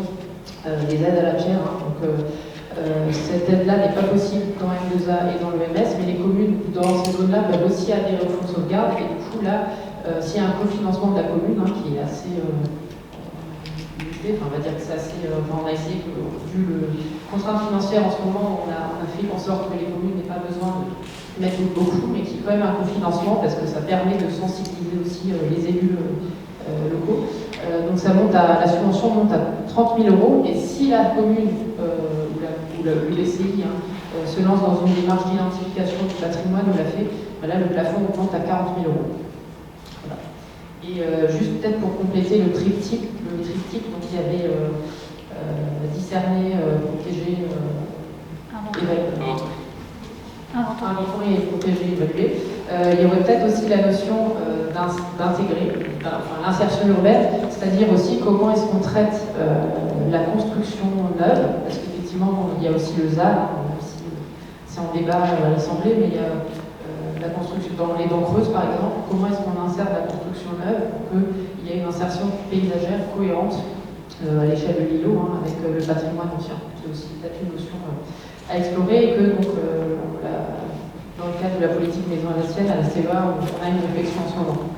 des aides à la pierre. Cette aide-là n'est pas possible dans M2A et dans le MS, mais les communes dans ces zones-là peuvent aussi adhérer au fonds de sauvegarde. Et du coup, là, s'il y a un cofinancement de la commune qui est assez limité, on va dire que c'est assez. On a essayé, vu les contraintes financières en ce moment, on a fait en sorte que les communes n'aient pas besoin de mettre beaucoup, mais qu'il y ait quand même un cofinancement parce que ça permet de sensibiliser aussi les élus locaux. Donc la subvention monte à 30 000 € et si la commune ou l'ECI se lance dans une démarche d'identification du patrimoine ou l'a fait, là le plafond augmente à 40 000 €. Voilà. Et juste peut-être pour compléter le triptyque, donc il y avait discerner, protéger, inventory et protéger, évaluer. Il y aurait peut-être aussi la notion d'intégrer, l'insertion urbaine, c'est-à-dire aussi comment est-ce qu'on traite la construction neuve, parce qu'effectivement il y a aussi le ZAN, c'est en débat à l'Assemblée, mais il y a la construction dans les dents creuses par exemple, comment est-ce qu'on insère la construction neuve pour qu'il y ait une insertion paysagère cohérente à l'échelle de l'îlot avec le patrimoine ancien. C'est aussi peut-être une notion à explorer et que donc dans le cadre de la politique maison alsacienne à la CEA, on a une réflexion en ce moment.